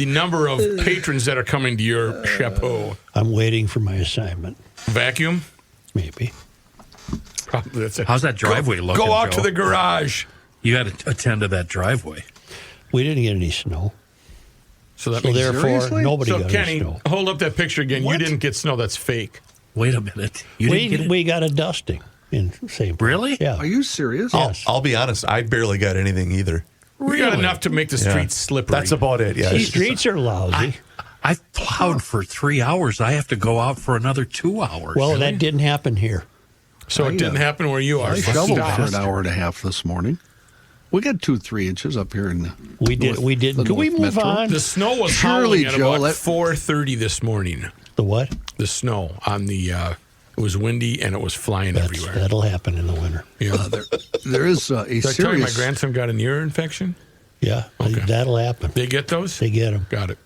Speaker 5: number of patrons that are coming to your chapeau?
Speaker 2: I'm waiting for my assignment.
Speaker 5: Vacuum?
Speaker 2: Maybe.
Speaker 5: Probably that's it.
Speaker 8: How's that driveway looking?
Speaker 5: Go out
Speaker 8: Joe?
Speaker 5: to the garage.
Speaker 8: You got to attend to that driveway.
Speaker 2: We didn't get any snow.
Speaker 5: So
Speaker 2: therefore,
Speaker 5: seriously?
Speaker 2: nobody got
Speaker 5: Kenny,
Speaker 2: any snow.
Speaker 5: Hold up that picture again.
Speaker 2: What?
Speaker 5: You didn't get snow. That's fake.
Speaker 8: Wait a minute. You didn't get it?
Speaker 2: We got a dusting in St. Paul.
Speaker 8: Really?
Speaker 2: Yeah.
Speaker 12: Are you serious?
Speaker 2: Yes.
Speaker 3: I'll be honest. I barely got anything either.
Speaker 5: We got enough to make the streets slippery.
Speaker 3: That's about it. Yeah.
Speaker 2: The streets are lousy.
Speaker 8: I plowed for 3 hours. I have to go out for another 2 hours.
Speaker 2: Well, that didn't happen here.
Speaker 5: So it didn't happen where you are.
Speaker 12: I shoveled for an hour and a half this morning. We got 2-3 inches up here in
Speaker 2: We didn't. Can we move on?
Speaker 5: The snow was
Speaker 12: Surely,
Speaker 5: howling at
Speaker 12: Joe,
Speaker 5: about 4:30 this morning.
Speaker 2: The what?
Speaker 5: The snow on the. It was windy and it was flying everywhere.
Speaker 2: That'll happen in the winter.
Speaker 5: Yeah.
Speaker 12: There is a
Speaker 5: Did I tell you my grandson got an ear infection?
Speaker 2: Yeah, that'll happen.
Speaker 5: They get those?
Speaker 2: They get them.
Speaker 5: Got it.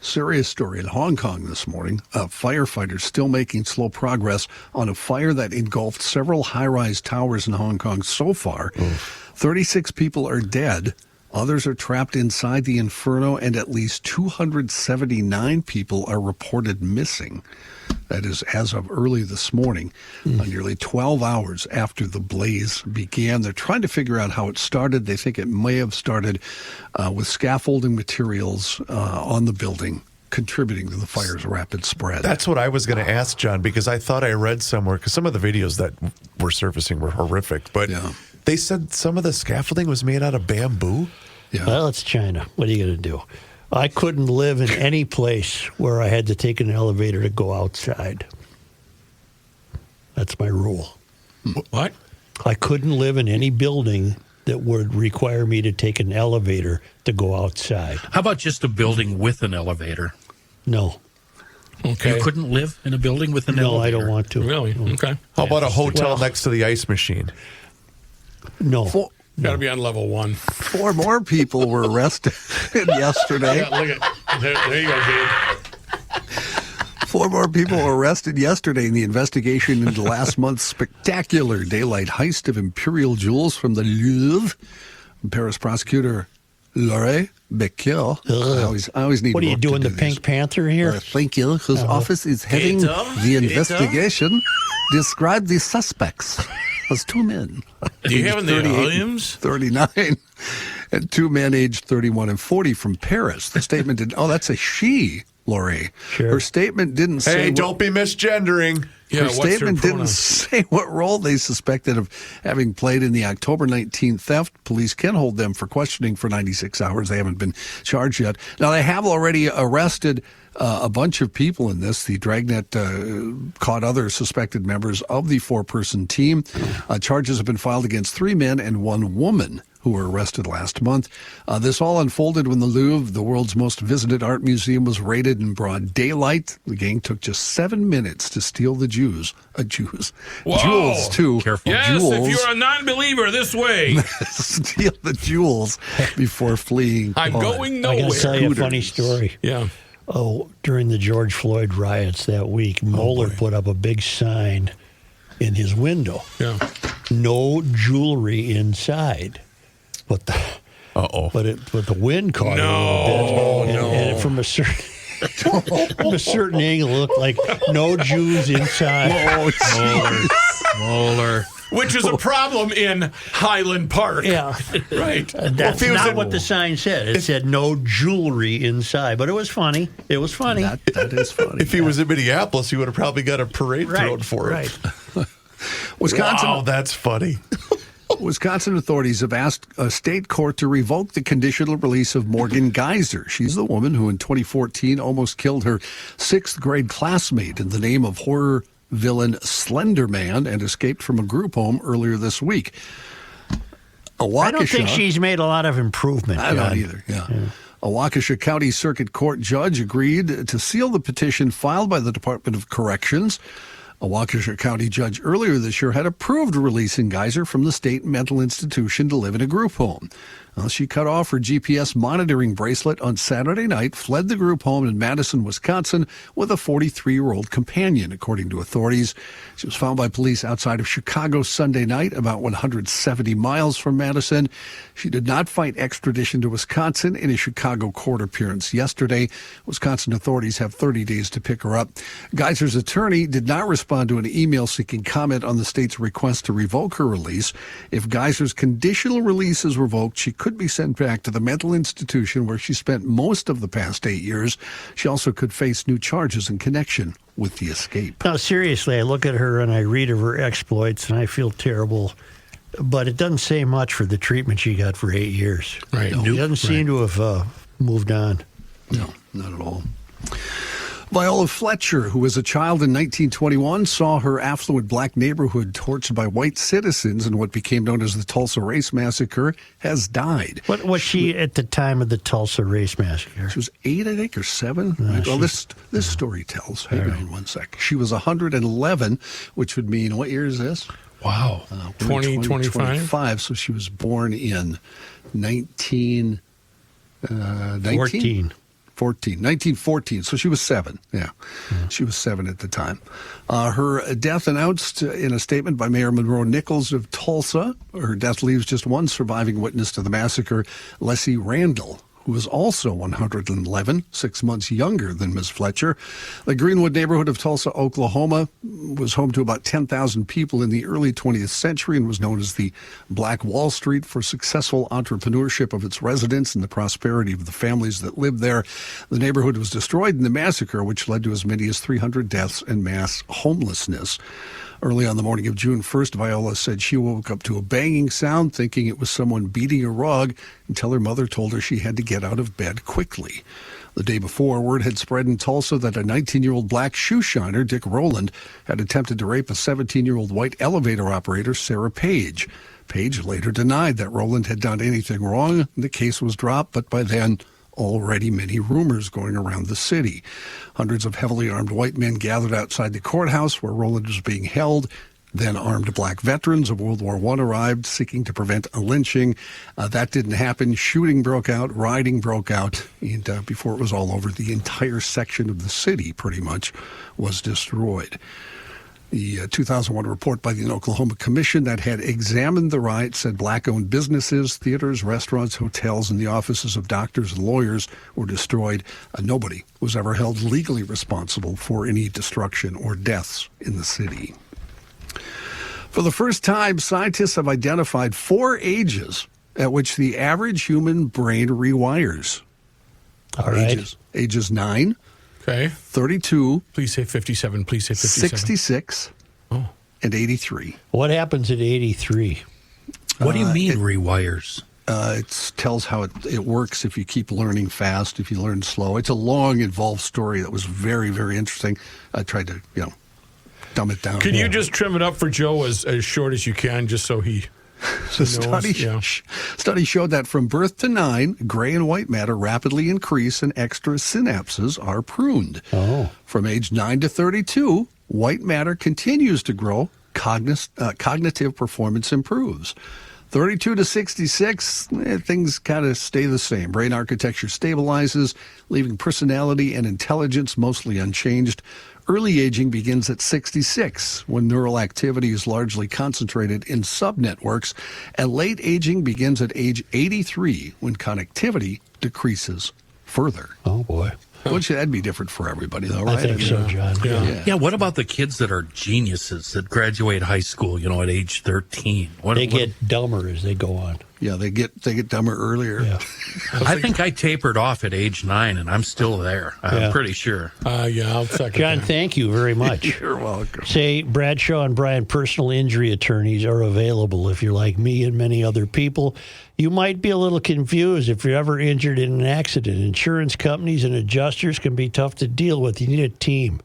Speaker 12: Serious story in Hong Kong this morning. Firefighters still making slow progress on a fire that engulfed several high-rise towers in Hong Kong so far. 36 people are dead. Others are trapped inside the inferno, and at least 279 people are reported missing. That is as of early this morning, nearly 12 hours after the blaze began. They're trying to figure out how it started. They think it may have started with scaffolding materials on the building, contributing to the fire's rapid spread.
Speaker 3: That's what I was going to ask, John, because I thought I read somewhere, because some of the videos that were surfacing were horrific, but they said some of the scaffolding was made out of bamboo.
Speaker 12: Yeah.
Speaker 2: Well, it's China. What are you going to do? I couldn't live in any place where I had to take an elevator to go outside. That's my rule.
Speaker 5: What?
Speaker 2: I couldn't live in any building that would require me to take an elevator to go outside.
Speaker 8: How about just a building with an elevator?
Speaker 2: No.
Speaker 5: Okay.
Speaker 8: You couldn't live in a building with an elevator?
Speaker 2: No, I don't want to.
Speaker 5: Really? Okay.
Speaker 3: How about a hotel next to the ice machine?
Speaker 2: No.
Speaker 5: Got to be on level 1.
Speaker 12: 4 more people were arrested yesterday.
Speaker 5: Yeah, look at there you go, Dave.
Speaker 12: 4 more people were arrested yesterday in the investigation into last month's spectacular daylight heist of imperial jewels from the Louvre. Paris prosecutor Laure Becquer. I always need.
Speaker 2: What are you
Speaker 12: work
Speaker 2: doing,
Speaker 12: to
Speaker 2: the
Speaker 12: do
Speaker 2: Pink
Speaker 12: these.
Speaker 2: Panther here?
Speaker 12: Thank you. Whose office is heading the investigation. Described the suspects as 2 men.
Speaker 5: Do you have in the
Speaker 12: 38 and
Speaker 5: volumes?
Speaker 12: 39. And 2 men aged 31 and 40 from Paris. The statement did. Oh, that's a she, Laurie.
Speaker 2: Sure.
Speaker 12: Her statement didn't say.
Speaker 3: Hey, don't be misgendering.
Speaker 5: Yeah,
Speaker 12: Her
Speaker 5: what's
Speaker 12: statement didn't
Speaker 5: pronoun?
Speaker 12: say what role they suspected of having played in the October 19 theft. Police can hold them for questioning for 96 hours. They haven't been charged yet. Now, they have already arrested a bunch of people in this. The Dragnet caught other suspected members of the 4-person team. Charges have been filed against 3 men and 1 woman who were arrested last month. This all unfolded when the Louvre, the world's most visited art museum, was raided in broad daylight. The gang took just 7 minutes to steal the jewels, too.
Speaker 8: Careful.
Speaker 5: Yes,
Speaker 12: jewels.
Speaker 5: if you're a non-believer, this way.
Speaker 12: Steal the jewels before fleeing.
Speaker 5: I'm going nowhere.
Speaker 2: I got to tell you a funny story.
Speaker 5: Yeah.
Speaker 2: Oh, during the George Floyd riots that week, Mueller put up a big sign in his window.
Speaker 5: Yeah.
Speaker 2: No jewelry inside. But the the wind caught it a little bit. And from a certain angle, it looked like no Jews inside.
Speaker 8: Mueller.
Speaker 5: Which is a problem in Highland Park.
Speaker 2: Yeah.
Speaker 5: Right.
Speaker 2: That's not what the sign said. It said no jewelry inside. But it was funny. It was funny.
Speaker 12: That is funny.
Speaker 3: If he was in Minneapolis, he would have probably got a parade thrown for it.
Speaker 2: Right.
Speaker 12: Wisconsin.
Speaker 3: Wow, that's funny.
Speaker 12: Wisconsin authorities have asked a state court to revoke the conditional release of Morgan Geyser. She's the woman who in 2014 almost killed her 6th grade classmate in the name of horror villain Slender Man and escaped from a group home earlier this week.
Speaker 2: I don't think she's made a lot of improvement.
Speaker 12: I don't either, yeah. A Waukesha County Circuit Court judge agreed to seal the petition filed by the Department of Corrections. A Waukesha County judge earlier this year had approved releasing Geyser from the state mental institution to live in a group home. Well, she cut off her GPS monitoring bracelet on Saturday night, fled the group home in Madison, Wisconsin, with a 43-year-old companion, according to authorities. She was found by police outside of Chicago Sunday night, about 170 miles from Madison. She did not fight extradition to Wisconsin in a Chicago court appearance yesterday. Wisconsin authorities have 30 days to pick her up. Geyser's attorney did not respond to an email seeking comment on the state's request to revoke her release. If Geyser's conditional release is revoked, she could be sent back to the mental institution where she spent most of the past 8 years. She also could face new charges in connection with the escape.
Speaker 2: Now, seriously, I look at her and I read of her exploits and I feel terrible, but it doesn't say much for the treatment she got for 8 years.
Speaker 5: Right.
Speaker 2: No, it doesn't seem to have moved on.
Speaker 12: No, not at all. Viola Fletcher, who was a child in 1921, saw her affluent black neighborhood torched by white citizens in what became known as the Tulsa Race Massacre, has died.
Speaker 2: What was she at the time of the Tulsa Race Massacre?
Speaker 12: She was 8, I think, or 7. Well, this story tells. Hang on one sec. She was 111, which would mean, what year is this?
Speaker 5: Wow. 2025.
Speaker 12: So she was born in 1914. So she was 7. Yeah. She was 7 at the time. Her death announced in a statement by Mayor Monroe Nichols of Tulsa. Her death leaves just one surviving witness to the massacre, Leslie Randall, who was also 111, 6 months younger than Ms. Fletcher. The Greenwood neighborhood of Tulsa, Oklahoma, was home to about 10,000 people in the early 20th century and was known as the Black Wall Street for successful entrepreneurship of its residents and the prosperity of the families that lived there. The neighborhood was destroyed in the massacre, which led to as many as 300 deaths and mass homelessness. Early on the morning of June 1st, Viola said she woke up to a banging sound, thinking it was someone beating a rug, until her mother told her she had to get out of bed quickly. The day before, word had spread in Tulsa that a 19-year-old black shoe shiner, Dick Rowland, had attempted to rape a 17-year-old white elevator operator, Sarah Page. Page later denied that Rowland had done anything wrong. The case was dropped, but by then, already many rumors going around the city. Hundreds of heavily armed white men gathered outside the courthouse where Rowland was being held. Then armed black veterans of World War I arrived, seeking to prevent a lynching. That didn't happen. Shooting broke out, rioting broke out, and before it was all over, the entire section of the city pretty much was destroyed. The 2001 report by the Oklahoma Commission that had examined the riot said black-owned businesses, theaters, restaurants, hotels, and the offices of doctors and lawyers were destroyed. Nobody was ever held legally responsible for any destruction or deaths in the city. For the first time, scientists have identified 4 ages at which the average human brain rewires.
Speaker 2: All right.
Speaker 12: Ages 9.
Speaker 5: Okay.
Speaker 12: 32.
Speaker 5: Please say 57. Please say 57.
Speaker 12: 66.
Speaker 5: Oh.
Speaker 12: And 83.
Speaker 2: What happens at 83?
Speaker 8: What do you mean rewires?
Speaker 12: It tells how it works if you keep learning fast, if you learn slow. It's a long, involved story that was very, very interesting. I tried to, dumb it down.
Speaker 5: Can you just trim it up for Joe as short as you can, just so he...
Speaker 12: The study showed that from birth to 9, gray and white matter rapidly increase and extra synapses are pruned.
Speaker 2: Oh.
Speaker 12: From age 9 to 32, white matter continues to grow, cognitive performance improves. 32 to 66, things kind of stay the same. Brain architecture stabilizes, leaving personality and intelligence mostly unchanged. Early aging begins at 66, when neural activity is largely concentrated in subnetworks, and late aging begins at age 83, when connectivity decreases further.
Speaker 2: Oh, boy.
Speaker 12: Which that'd be different for everybody, though, right?
Speaker 2: I think so, John.
Speaker 8: Yeah, what about the kids that are geniuses that graduate high school, at age 13?
Speaker 2: They get dumber as they go on.
Speaker 12: Yeah, they get dumber earlier.
Speaker 2: Yeah.
Speaker 8: I think I tapered off at age 9, and I'm still there. I'm pretty sure.
Speaker 5: I'll second
Speaker 2: John,
Speaker 5: that.
Speaker 2: thank you very much.
Speaker 12: You're welcome.
Speaker 2: Say, Bradshaw and Bryan personal injury attorneys are available if you're like me and many other people. You might be a little confused if you're ever injured in an accident. Insurance companies and adjusters can be tough to deal with. You need a team.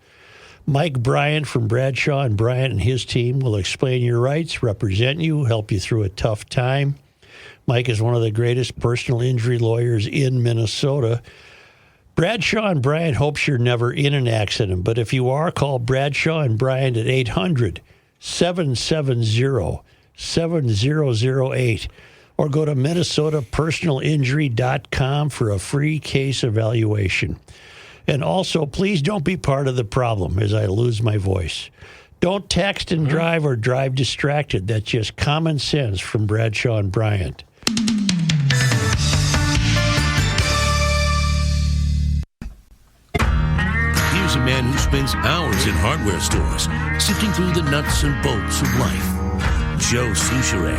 Speaker 2: Mike Bryant from Bradshaw and Bryant and his team will explain your rights, represent you, help you through a tough time. Mike is one of the greatest personal injury lawyers in Minnesota. Bradshaw and Bryant hopes you're never in an accident, but if you are, call Bradshaw and Bryant at 800-770-7008 or go to minnesotapersonalinjury.com for a free case evaluation. And also, please don't be part of the problem as I lose my voice. Don't text and drive or drive distracted. That's just common sense from Bradshaw and Bryant.
Speaker 18: Here's a man who spends hours in hardware stores, sifting through the nuts and bolts of life. Joe Souchere.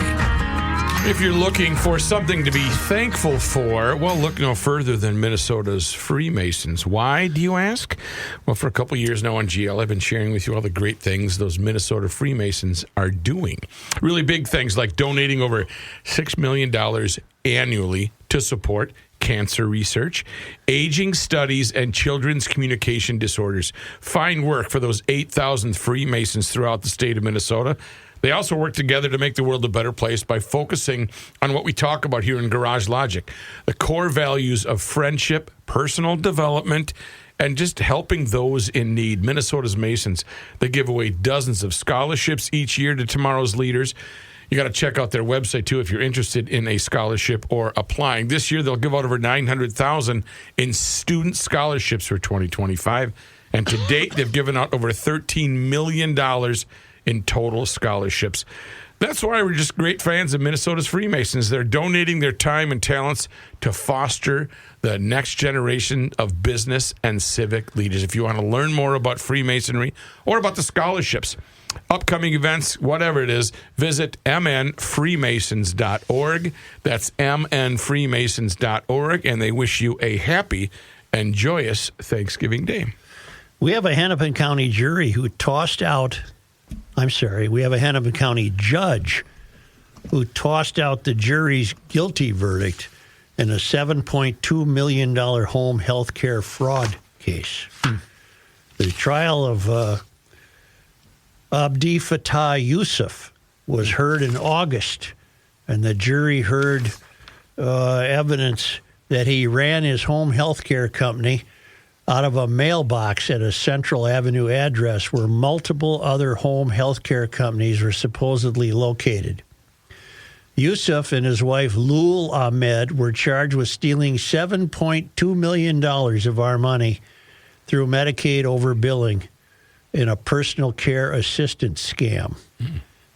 Speaker 5: If you're looking for something to be thankful for, well, look no further than Minnesota's Freemasons. Why, do you ask? Well, for a couple years now on GL, I've been sharing with you all the great things those Minnesota Freemasons are doing. Really big things like donating over $6 million annually to support cancer research, aging studies, and children's communication disorders. Fine work for those 8,000 Freemasons throughout the state of Minnesota. They also work together to make the world a better place by focusing on what we talk about here in Garage Logic, the core values of friendship, personal development, and just helping those in need. Minnesota's Masons, they give away dozens of scholarships each year to tomorrow's leaders. You got to check out their website, too, if you're interested in a scholarship or applying. This year, they'll give out over $900,000 in student scholarships for 2025. And to date, they've given out over $13 million in total scholarships. That's why we're just great fans of Minnesota's Freemasons. They're donating their time and talents to foster the next generation of business and civic leaders. If you want to learn more about Freemasonry or about the scholarships, upcoming events, whatever it is, visit mnfreemasons.org. That's mnfreemasons.org, and they wish you a happy and joyous Thanksgiving Day.
Speaker 2: We have a Hennepin County jury who tossed out... we have a Hennepin County judge who tossed out the jury's guilty verdict in a $7.2 million home health care fraud case. The trial of Abdi Fattah Yusuf was heard in August, and the jury heard evidence that he ran his home health care company out of a mailbox at a Central Avenue address where multiple other home health care companies were supposedly located. Yusuf and his wife Lul Ahmed were charged with stealing $7.2 million of our money through Medicaid overbilling in a personal care assistance scam.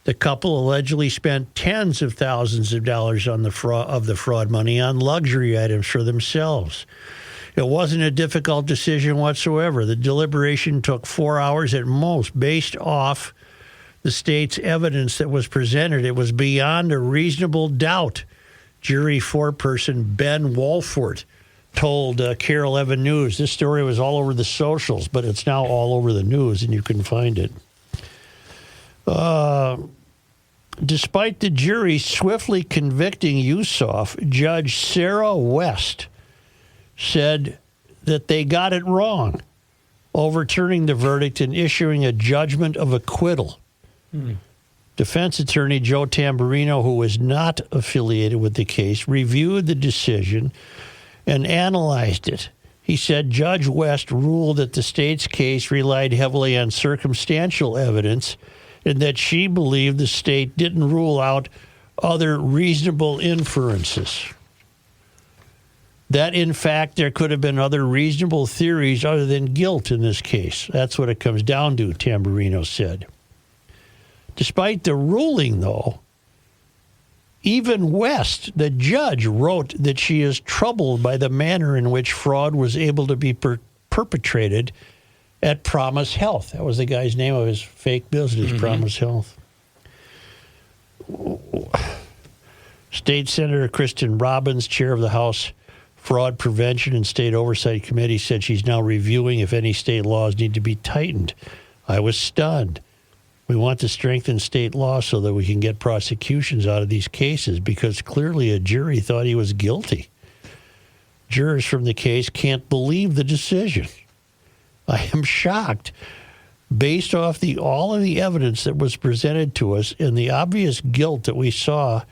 Speaker 2: The couple allegedly spent tens of thousands of dollars on the fraud money on luxury items for themselves. It wasn't a difficult decision whatsoever. The deliberation took 4 hours at most, based off the state's evidence that was presented. It was beyond a reasonable doubt, jury foreperson Ben Wolford told Carol Evan News. This story was all over the socials, but it's now all over the news, and you can find it. Despite the jury swiftly convicting Yusuf, Judge Sarah West said that they got it wrong, overturning the verdict and issuing a judgment of acquittal. Defense attorney Joe Tamburino, who was not affiliated with the case, reviewed the decision and analyzed it. He said Judge West ruled that the state's case relied heavily on circumstantial evidence and that she believed the state didn't rule out other reasonable inferences. That, in fact, there could have been other reasonable theories other than guilt in this case. That's what it comes down to, Tamburino said. Despite the ruling, though, even West, the judge, wrote that she is troubled by the manner in which fraud was able to be perpetrated at Promise Health. That was the guy's name of his fake business, Promise Health. State Senator Kristen Robbins, chair of the House Fraud Prevention and State Oversight Committee, said she's now reviewing if any state laws need to be tightened. I was stunned. We want to strengthen state law so that we can get prosecutions out of these cases because clearly a jury thought he was guilty. Jurors from the case can't believe the decision. I am shocked. Based off all of the evidence that was presented to us and the obvious guilt that we saw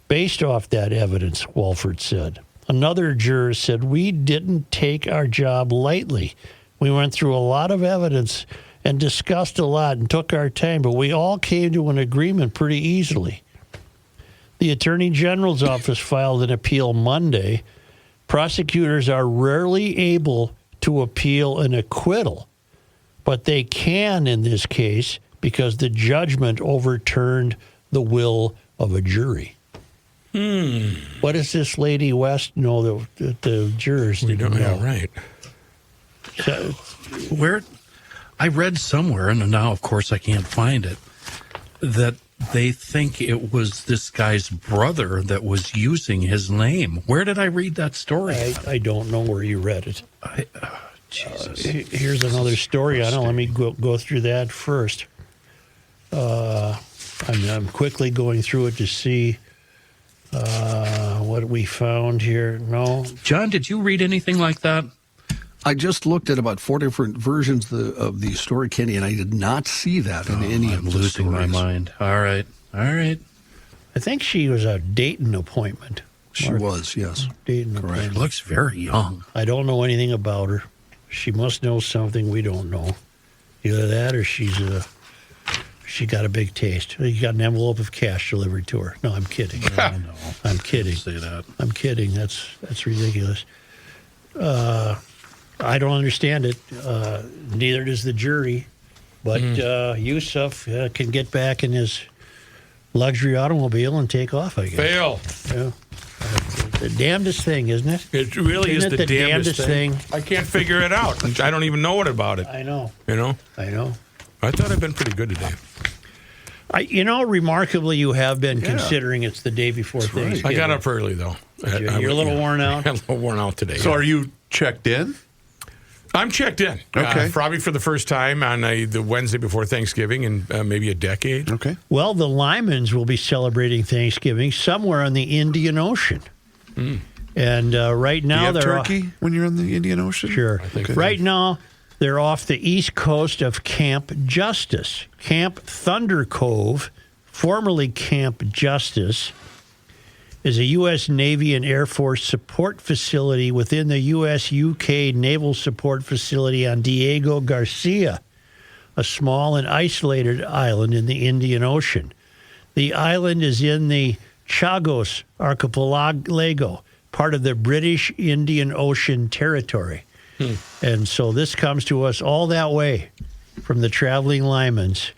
Speaker 2: based off that evidence, Walford said. Another juror said, "We didn't take our job lightly. We went through a lot of evidence and discussed a lot and took our time, but we all came to an agreement pretty easily." The Attorney General's office filed an appeal Monday. Prosecutors are rarely able to appeal an acquittal, but they can in this case because the judgment overturned the will of a jury. What does this lady West know that the jurors didn't know?
Speaker 5: Yeah, right.
Speaker 2: So,
Speaker 8: where I read somewhere, and now of course I can't find it, that they think it was this guy's brother that was using his name. Where did I read that story?
Speaker 2: I don't know where you read it.
Speaker 8: Jesus.
Speaker 2: Here's another story on it. Let me go through that first. I'm quickly going through it to see what we found here. No.
Speaker 8: John, did you read anything like that?
Speaker 12: I just looked at about 4 different versions of the story, Kenny, and I did not see that in any of the
Speaker 8: losing my
Speaker 12: stories.
Speaker 8: mind. All right.
Speaker 2: I think she was a Dayton appointment.
Speaker 12: She was, yes.
Speaker 2: Dayton
Speaker 12: Correct.
Speaker 2: appointment.
Speaker 8: She looks very young.
Speaker 2: I don't know anything about her. She must know something we don't know. Either that or she got a big taste. She got an envelope of cash delivered to her. No, I'm kidding.
Speaker 8: I know.
Speaker 2: I'm kidding.
Speaker 8: Say that.
Speaker 2: I'm kidding. That's ridiculous. I don't understand it. Neither does the jury. But Yusuf can get back in his luxury automobile and take off, I guess.
Speaker 5: Fail.
Speaker 2: Yeah. The damnedest thing, isn't it?
Speaker 5: It really
Speaker 2: Isn't
Speaker 5: is
Speaker 2: it
Speaker 5: the damnedest thing.
Speaker 2: thing?
Speaker 5: I can't figure it out. I don't even know what about it.
Speaker 2: I know.
Speaker 5: You know?
Speaker 2: I know.
Speaker 5: I thought I'd been pretty good today.
Speaker 2: Remarkably, you have been considering it's the day before Thanksgiving.
Speaker 5: I got up early, though.
Speaker 2: You're a little worn out?
Speaker 5: I'm a little worn out today.
Speaker 3: So are you checked in?
Speaker 5: I'm checked in.
Speaker 3: Okay.
Speaker 5: Probably for the first time on the Wednesday before Thanksgiving in maybe a decade.
Speaker 3: Okay.
Speaker 2: Well, the Lymans will be celebrating Thanksgiving somewhere on the Indian Ocean. And right now
Speaker 3: Do you have
Speaker 2: they're
Speaker 3: turkey when you're in the Indian Ocean?
Speaker 2: Sure.
Speaker 3: Okay.
Speaker 2: Right now, they're off the east coast of Camp Justice. Camp Thunder Cove, formerly Camp Justice, is a U.S. Navy and Air Force support facility within the U.S.-UK Naval Support Facility on Diego Garcia, a small and isolated island in the Indian Ocean. The island is in the Chagos Archipelago, part of the British Indian Ocean Territory. And so this comes to us all that way from the traveling Lymans.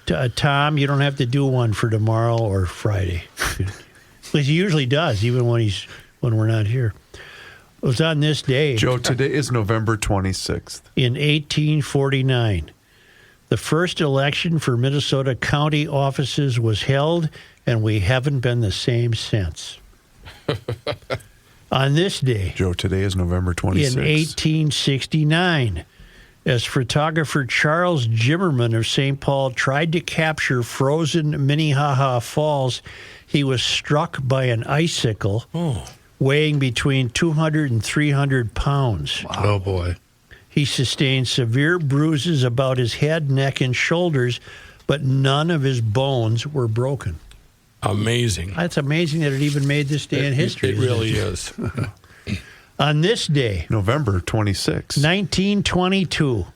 Speaker 2: Tom, you don't have to do one for tomorrow or Friday. Because he usually does, even when we're not here. It was on this day.
Speaker 3: Joe, today is November 26th.
Speaker 2: In 1849, the first election for Minnesota county offices was held, and we haven't been the same since. On this day,
Speaker 3: Joe, today is November 26th.
Speaker 2: in 1869, as photographer Charles Jimmerman of St. Paul tried to capture frozen Minnehaha Falls, he was struck by an icicle weighing between 200 and 300 pounds.
Speaker 8: Wow. Oh, boy.
Speaker 2: He sustained severe bruises about his head, neck, and shoulders, but none of his bones were broken.
Speaker 5: Amazing.
Speaker 2: That's amazing that it even made this day in history.
Speaker 5: It really is.
Speaker 2: On this day,
Speaker 3: November 26th,
Speaker 2: 1922,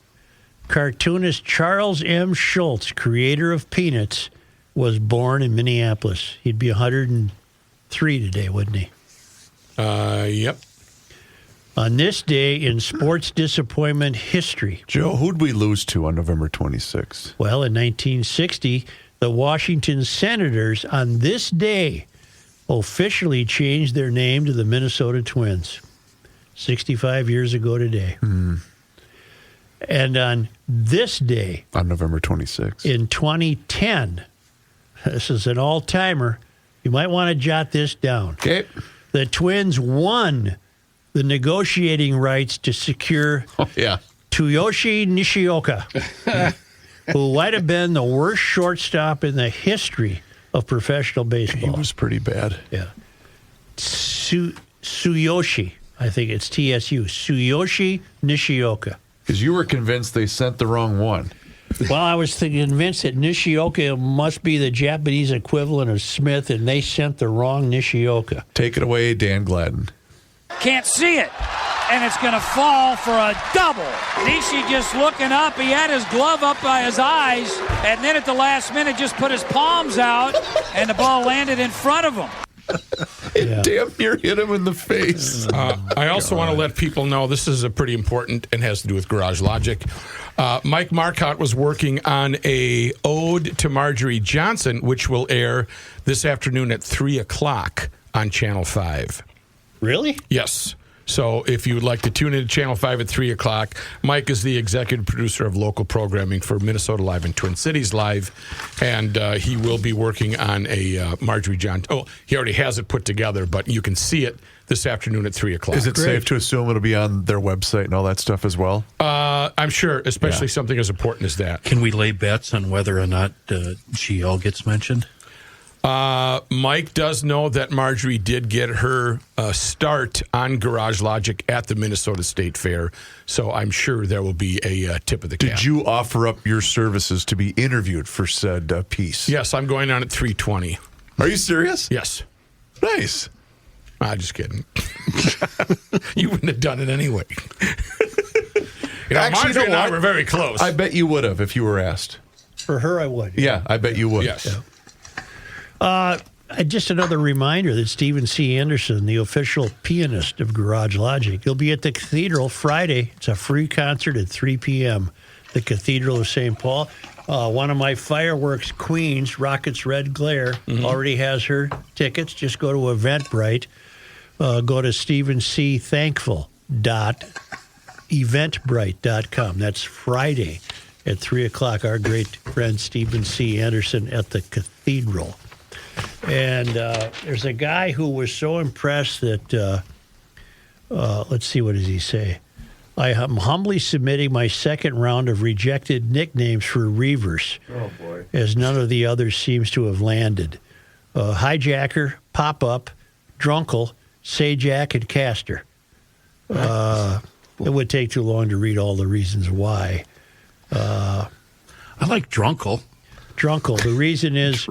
Speaker 2: cartoonist Charles M. Schulz, creator of Peanuts, was born in Minneapolis. He'd be 103 today, wouldn't he?
Speaker 5: Yep.
Speaker 2: On this day in sports disappointment history.
Speaker 3: Joe, who'd we lose to on November 26th?
Speaker 2: Well, in 1960, the Washington Senators on this day officially changed their name to the Minnesota Twins. 65 years ago today. And on this day,
Speaker 3: on November 26th,
Speaker 2: in 2010, this is an all-timer. You might want to jot this down.
Speaker 3: Okay.
Speaker 2: The Twins won the negotiating rights to secure Tsuyoshi Nishioka, who might have been the worst shortstop in the history of professional baseball.
Speaker 3: He was pretty bad.
Speaker 2: Yeah. Tsuyoshi. I think it's TSU. Tsuyoshi Nishioka.
Speaker 3: Because you were convinced they sent the wrong one.
Speaker 2: Well, I was convinced that Nishioka must be the Japanese equivalent of Smith, and they sent the wrong Nishioka.
Speaker 3: Take it away, Dan Gladden.
Speaker 19: can't see it. And it's going to fall for a double. Nishi just looking up. He had his glove up by his eyes, and then at the last minute just put his palms out, and the ball landed in front of him.
Speaker 3: It damn near hit him in the face.
Speaker 5: I also want to let people know this is a pretty important and has to do with Garage Logic. Mike Marcotte was working on a ode to Marjorie Johnson, which will air this afternoon at 3 o'clock on Channel 5.
Speaker 2: Really?
Speaker 5: Yes. So if you would like to tune in to Channel 5 at 3 o'clock, Mike is the executive producer of local programming for Minnesota Live and Twin Cities Live, and he will be working on a Marjorie Johnson. Oh, he already has it put together, but you can see it this afternoon at 3 o'clock.
Speaker 3: Is it safe to assume it'll be on their website and all that stuff as well?
Speaker 5: I'm sure, especially something as important as that.
Speaker 8: Can we lay bets on whether or not GL gets mentioned?
Speaker 5: Mike does know that Marjorie did get her start on Garage Logic at the Minnesota State Fair, so I'm sure there will be a tip of the cap.
Speaker 3: Did you offer up your services to be interviewed for said piece?
Speaker 5: Yes, I'm going on at 3:20.
Speaker 3: Are you serious?
Speaker 5: Yes.
Speaker 3: Nice.
Speaker 5: Just kidding. You wouldn't have done it anyway.
Speaker 3: Actually,
Speaker 5: Marjorie and I were very close.
Speaker 3: I bet you would have if you were asked.
Speaker 2: For her, I would.
Speaker 3: Yeah, I bet you would.
Speaker 5: Yes.
Speaker 2: Yeah. Just another reminder that Stephen C. Anderson, the official pianist of Garage Logic, he'll be at the Cathedral Friday. It's a free concert at 3 p.m. The Cathedral of St. Paul. One of my fireworks queens, Rocket's Red Glare, already has her tickets. Just go to Eventbrite. Go to StephenC.Thankful.eventbrite.com. That's Friday at 3 o'clock. Our great friend Stephen C. Anderson at the Cathedral. And there's a guy who was so impressed that, let's see, what does he say? I am humbly submitting my second round of rejected nicknames for Reavers.
Speaker 20: Oh, boy.
Speaker 2: As none of the others seems to have landed. Hijacker, Pop-Up, Drunkle, Sajak, and Caster. It would take too long to read all the reasons why.
Speaker 8: I like Drunkle.
Speaker 2: Drunkle. The reason is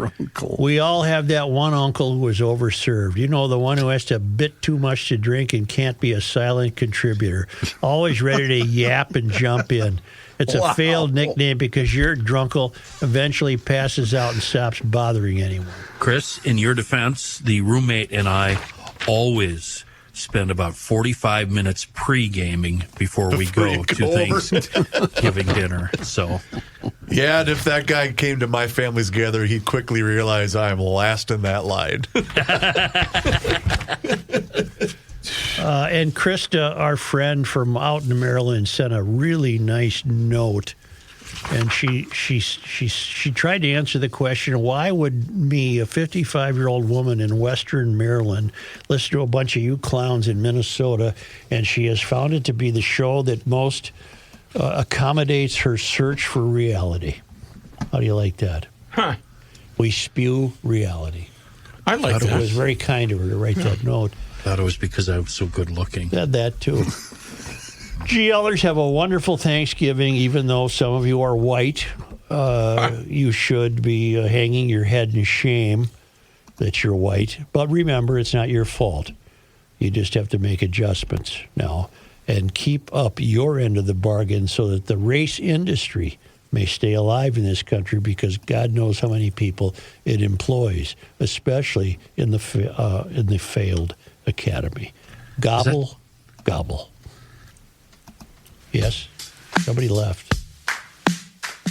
Speaker 2: we all have that one uncle who is overserved. You know, the one who has to a bit too much to drink and can't be a silent contributor. Always ready to yap and jump in. It's a failed nickname because your drunkle eventually passes out and stops bothering anyone.
Speaker 8: Chris, in your defense, the roommate and I always spend about 45 minutes pre-gaming before we go to Thanksgiving dinner. So,
Speaker 3: yeah, and if that guy came to my family's gathering, he'd quickly realize I'm last in that line.
Speaker 2: And Krista, our friend from out in Maryland, sent a really nice note. And she tried to answer the question, why would me, a 55-year-old woman in Western Maryland, listen to a bunch of you clowns in Minnesota? And she has found it to be the show that most accommodates her search for reality. How do you like that?
Speaker 5: Huh.
Speaker 2: We spew reality.
Speaker 5: I like that.
Speaker 2: It was very kind of her to write that note.
Speaker 8: Thought it was because I was so good looking.
Speaker 2: That too. GLers, have a wonderful Thanksgiving, even though some of you are white. You should be hanging your head in shame that you're white. But remember, it's not your fault. You just have to make adjustments now and keep up your end of the bargain so that the race industry may stay alive in this country, because God knows how many people it employs, especially in the failed academy. Gobble, gobble. Yes? Somebody left.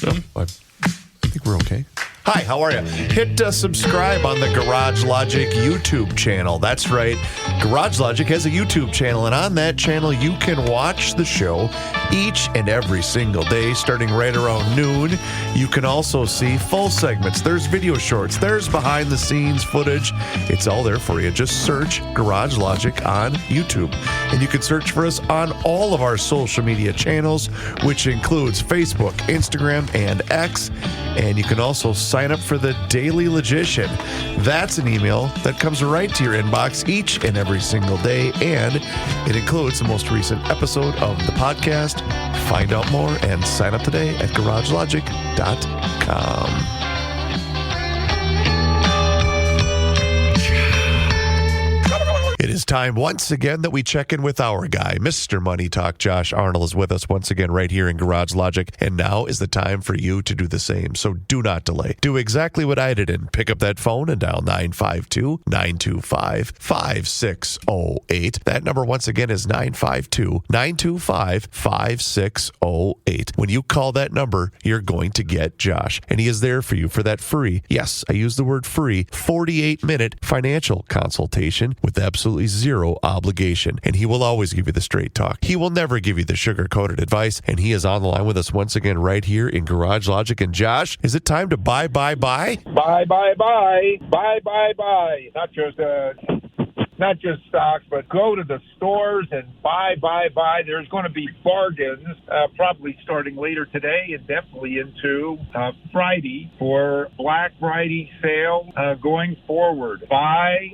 Speaker 3: I think we're okay. Hi, how are you? Hit subscribe on the Garage Logic YouTube channel. That's right. Garage Logic has a YouTube channel, and on that channel, you can watch the show each and every single day, starting right around noon. You can also see full segments. There's video shorts. There's behind-the-scenes footage. It's all there for you. Just search Garage Logic on YouTube. And you can search for us on all of our social media channels, which includes Facebook, Instagram, and X. And you can also sign up for the Daily Logician. That's an email that comes right to your inbox each and every single day, and it includes the most recent episode of the podcast. Find out more and sign up today at garagelogic.com. It is It is time once again that we check in with our guy, Mr. Money Talk. Josh Arnold is with us once again right here in Garage Logic, and now is the time for you to do the same. So do not delay. Do exactly what I did and pick up that phone and dial 952-925-5608. That number once again is 952-925-5608. When you call that number, you're going to get Josh, and he is there for you for that free, yes, I use the word free, 48-minute financial consultation with absolutely zero obligation. And he will always give you the straight talk. He will never give you the sugar-coated advice. And he is on the line with us once again right here in Garage Logic. And Josh, is it time to buy?
Speaker 20: Buy. Not just stocks, but go to the stores and buy. There's going to be bargains, probably starting later today and definitely into Friday for Black Friday sale going forward. Buy.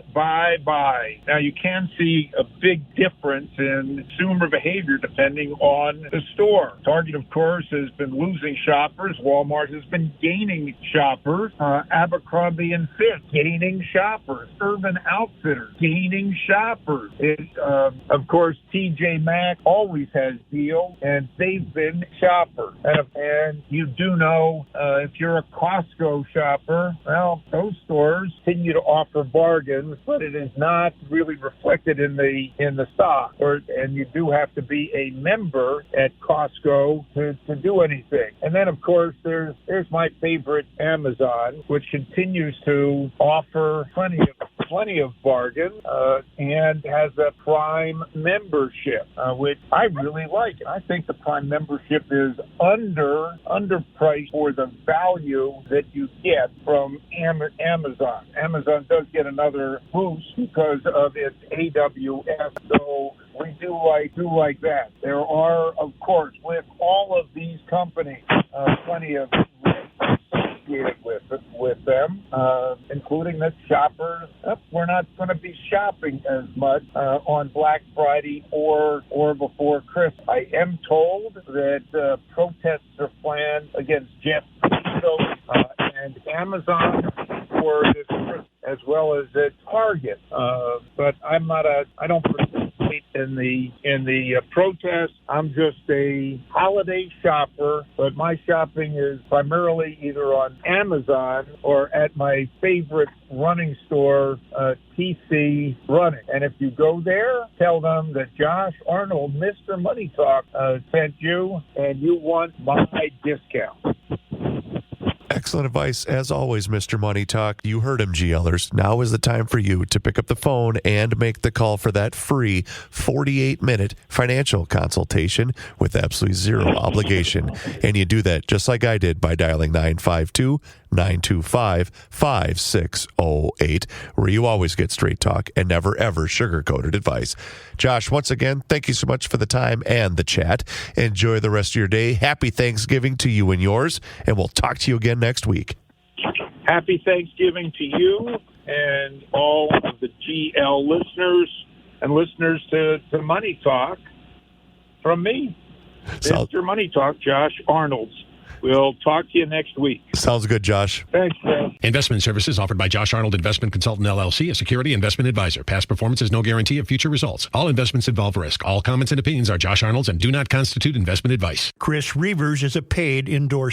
Speaker 20: Now, you can see a big difference in consumer behavior depending on the store. Target, of course, has been losing shoppers. Walmart has been gaining shoppers. Abercrombie & Fitch gaining shoppers. Urban Outfitters gaining shoppers. Of course, TJ Maxx always has deals, and they've been shoppers. And you do know, if you're a Costco shopper, well, those stores continue to offer bargains, but it is not really reflected in the stock. And you do have to be a member at Costco to do anything. And then, of course, there's my favorite, Amazon, which continues to offer plenty of bargains and has a Prime membership, which I really like. And I think the Prime membership is underpriced for the value that you get from Amazon. Amazon does get another boost because of its AWS, so we do like that. There are, of course, with all of these companies, plenty of associated with them, including that shoppers, we're not going to be shopping as much on Black Friday or before Christmas. I am told that protests are planned against Jeff Bezos and Amazon for this Christmas, as well as at Target. But I don't participate in the protest. I'm just a holiday shopper, but my shopping is primarily either on Amazon or at my favorite running store, TC Running. And if you go there, tell them that Josh Arnold, Mr. Money Talk, sent you, and you want my discount.
Speaker 3: Excellent advice, as always, Mr. Money Talk. You heard him, GLers. Now is the time for you to pick up the phone and make the call for that free 48-minute financial consultation with absolutely zero obligation. And you do that just like I did by dialing 952-925-5608, where you always get straight talk and never, ever sugar-coated advice. Josh, once again, thank you so much for the time and the chat. Enjoy the rest of your day. Happy Thanksgiving to you and yours, and we'll talk to you again next week.
Speaker 20: Happy Thanksgiving to you and all of the GL listeners and listeners to Money Talk from me, Mr. Money Talk, Josh Arnold. We'll talk to you next week.
Speaker 3: Sounds good, Josh.
Speaker 20: Thanks, man.
Speaker 9: Investment services offered by Josh Arnold Investment Consultant, LLC, a security investment advisor. Past performance is no guarantee of future results. All investments involve risk. All comments and opinions are Josh Arnold's and do not constitute investment advice.
Speaker 2: Chris Reavers is a paid endorsement.